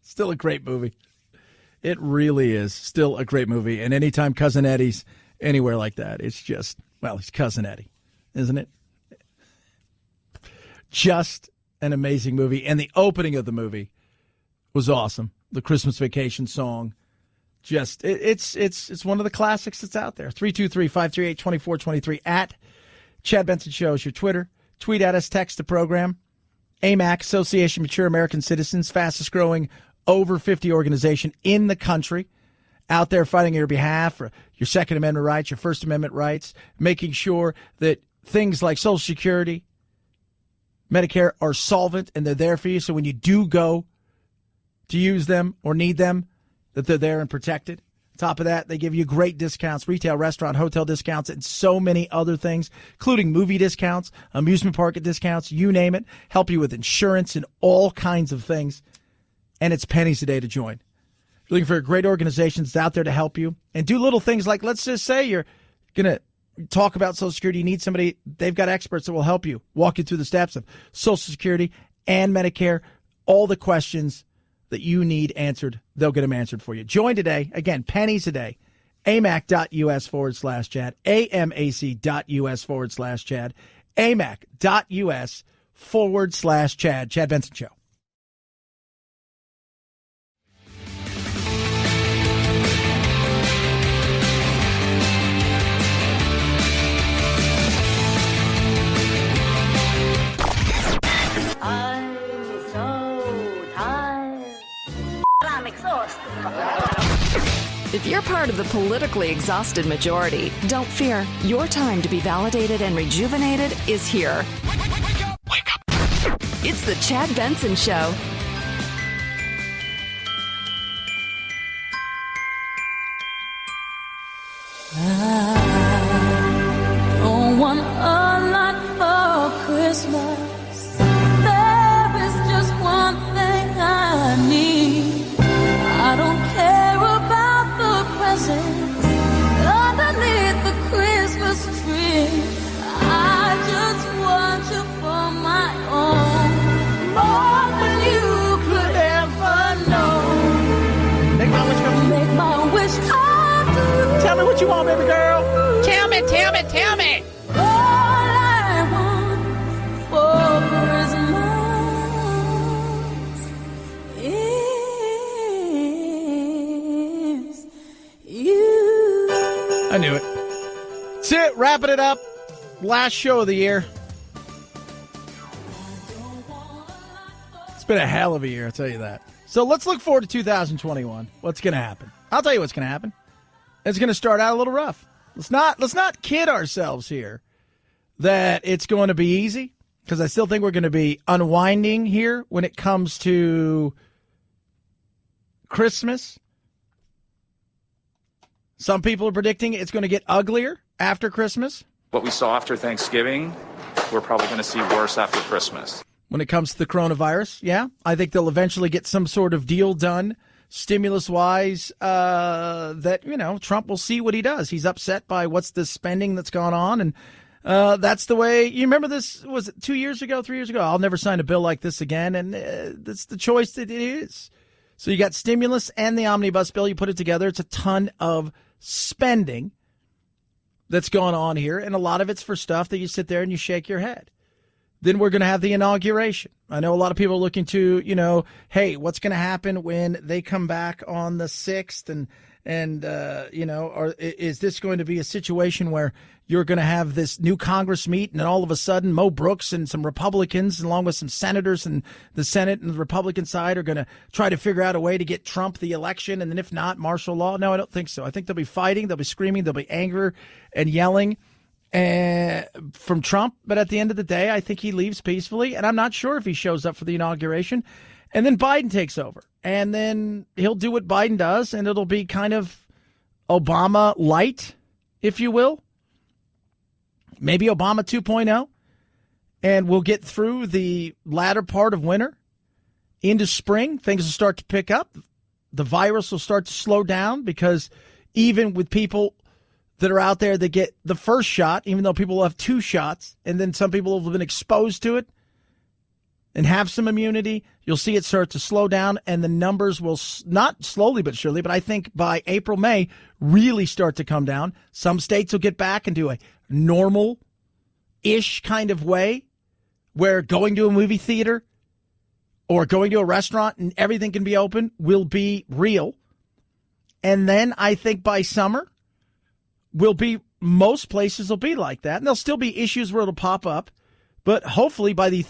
Still a great movie. It really is still a great movie. And anytime Cousin Eddie's anywhere like that, it's just, well, he's Cousin Eddie, isn't it? Just an amazing movie. And the opening of the movie was awesome. The Christmas Vacation song. Just, it's one of the classics that's out there. 323-538-2423 at Chad Benson Show is your Twitter. Tweet at us, text the program. AMAC, Association of Mature American Citizens, fastest growing over 50 organization in the country, out there fighting on your behalf for your Second Amendment rights, your First Amendment rights, making sure that things like Social Security, Medicare are solvent and they're there for you. So when you do go to use them or need them, that they're there and protected. Top of that, they give you great discounts, retail, restaurant, hotel discounts, and so many other things, including movie discounts, amusement park discounts, you name it, help you with insurance and all kinds of things. And it's pennies a day to join. You're looking for a great organization that's out there to help you and do little things like, let's just say you're going to talk about Social Security. You need somebody, they've got experts that will help you, walk you through the steps of Social Security and Medicare, all the questions that you need answered, they'll get them answered for you. Join today. Again, pennies a day. amac.us/Chad. amac.us/Chad. amac.us/Chad. Chad Benson Show. If you're part of the politically exhausted majority, don't fear. Your time to be validated and rejuvenated is here. Wake up. It's the Chad Benson Show. I don't want a lot for Christmas. There is just one thing I need. I don't care about the presents underneath the Christmas tree. I just want you for my own, more than you could ever know. Make my wish come true. Make my wish come true. Tell me what you want, baby girl. Tell me, tell me, tell me. All I want for Christmas is you. right, wrapping it up. Last show of the year. It's been a hell of a year, I'll tell you that. So let's look forward to 2021. What's going to happen? I'll tell you what's going to happen. It's going to start out a little rough. Let's not kid ourselves here that it's going to be easy, because I still think we're going to be unwinding here when it comes to Christmas. Some people are predicting it's going to get uglier after Christmas. What we saw after Thanksgiving, we're probably going to see worse after Christmas. When it comes to the coronavirus, yeah, I think they'll eventually get some sort of deal done, stimulus-wise, that, Trump will see what he does. He's upset by what's the spending that's gone on, and that's the way. You remember this, was it 2 years ago, 3 years ago? I'll never sign a bill like this again, and that's the choice that it is. So you got stimulus and the omnibus bill. You put it together, it's a ton of spending that's going on here, and a lot of it's for stuff that you sit there and you shake your head. Then we're going to have the inauguration. I know a lot of people are looking to, hey, what's going to happen when they come back on the 6th? Is this going to be a situation where you're going to have this new Congress meet, and then all of a sudden Mo Brooks and some Republicans, along with some senators and the Senate and the Republican side, are going to try to figure out a way to get Trump the election, and then if not, martial law? No, I don't think so. I think they'll be fighting, they'll be screaming, there'll be anger and yelling from Trump. But at the end of the day, I think he leaves peacefully, and I'm not sure if he shows up for the inauguration. And then Biden takes over, and then he'll do what Biden does, and it'll be kind of Obama light, if you will. Maybe Obama 2.0, and we'll get through the latter part of winter into spring. Things will start to pick up. The virus will start to slow down, because even with people that are out there that get the first shot, even though people will have 2 shots, and then some people have been exposed to it and have some immunity, you'll see it start to slow down, and the numbers will not slowly but surely, but I think by April, May, really start to come down. Some states will get back into a normal-ish kind of way, where going to a movie theater or going to a restaurant and everything can be open will be real. And then I think by summer, most places will be like that. And there'll still be issues where it'll pop up, but hopefully by the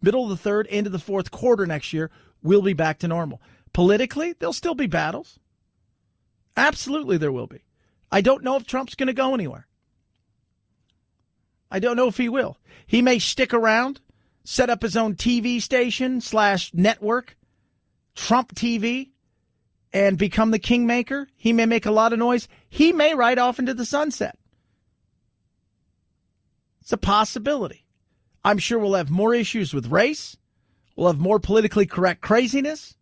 middle of the third, into the fourth quarter next year, we'll be back to normal. Politically, there'll still be battles. Absolutely there will be. I don't know if Trump's going to go anywhere. I don't know if he will. He may stick around, set up his own TV station / network, Trump TV, and become the kingmaker. He may make a lot of noise. He may ride off into the sunset. It's a possibility. I'm sure we'll have more issues with race. We'll have more politically correct craziness.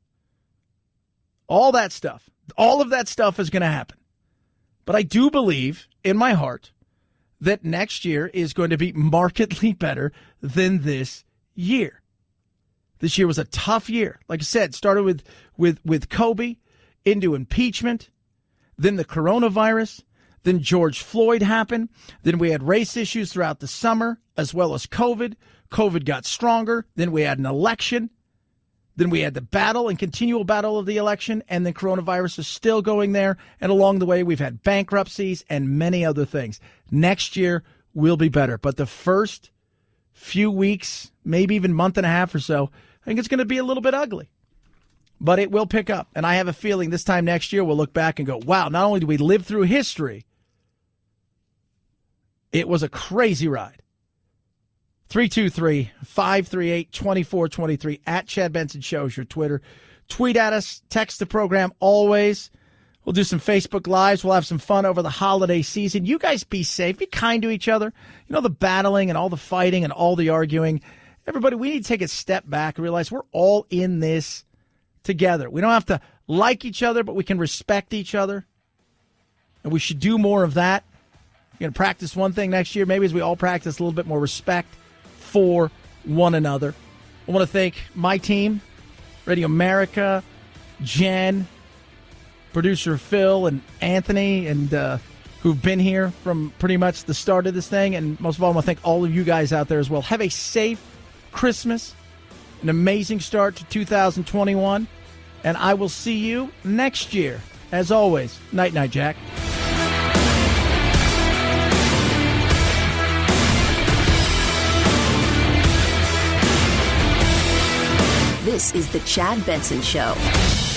All that stuff. All of that stuff is going to happen. But I do believe in my heart that next year is going to be markedly better than this year. This year was a tough year. Like I said, started with Kobe, into impeachment, then the coronavirus, then George Floyd happened, then we had race issues throughout the summer, as well as COVID. COVID got stronger, then we had an election, then we had the battle and continual battle of the election, and then coronavirus is still going there, and along the way we've had bankruptcies and many other things. Next year will be better, but the first few weeks, maybe even month and a half or so, I think it's going to be a little bit ugly. But it will pick up. And I have a feeling this time next year we'll look back and go, wow, not only did we live through history, it was a crazy ride. 323-538-2423 at Chad Benson Show is your Twitter. Tweet at us, text the program always. We'll do some Facebook Lives. We'll have some fun over the holiday season. You guys be safe. Be kind to each other. You know, the battling and all the fighting and all the arguing. Everybody, we need to take a step back and realize we're all in this together. We don't have to like each other, but we can respect each other. And we should do more of that. We're going to practice one thing next year. Maybe as we all practice a little bit more respect for one another. I want to thank my team, Radio America, Jen, producer Phil, and Anthony, and who've been here from pretty much the start of this thing. And most of all, I want to thank all of you guys out there as well. Have a safe Christmas, an amazing start to 2021, and I will see you next year. As always, night-night, Jack. This is The Chad Benson Show.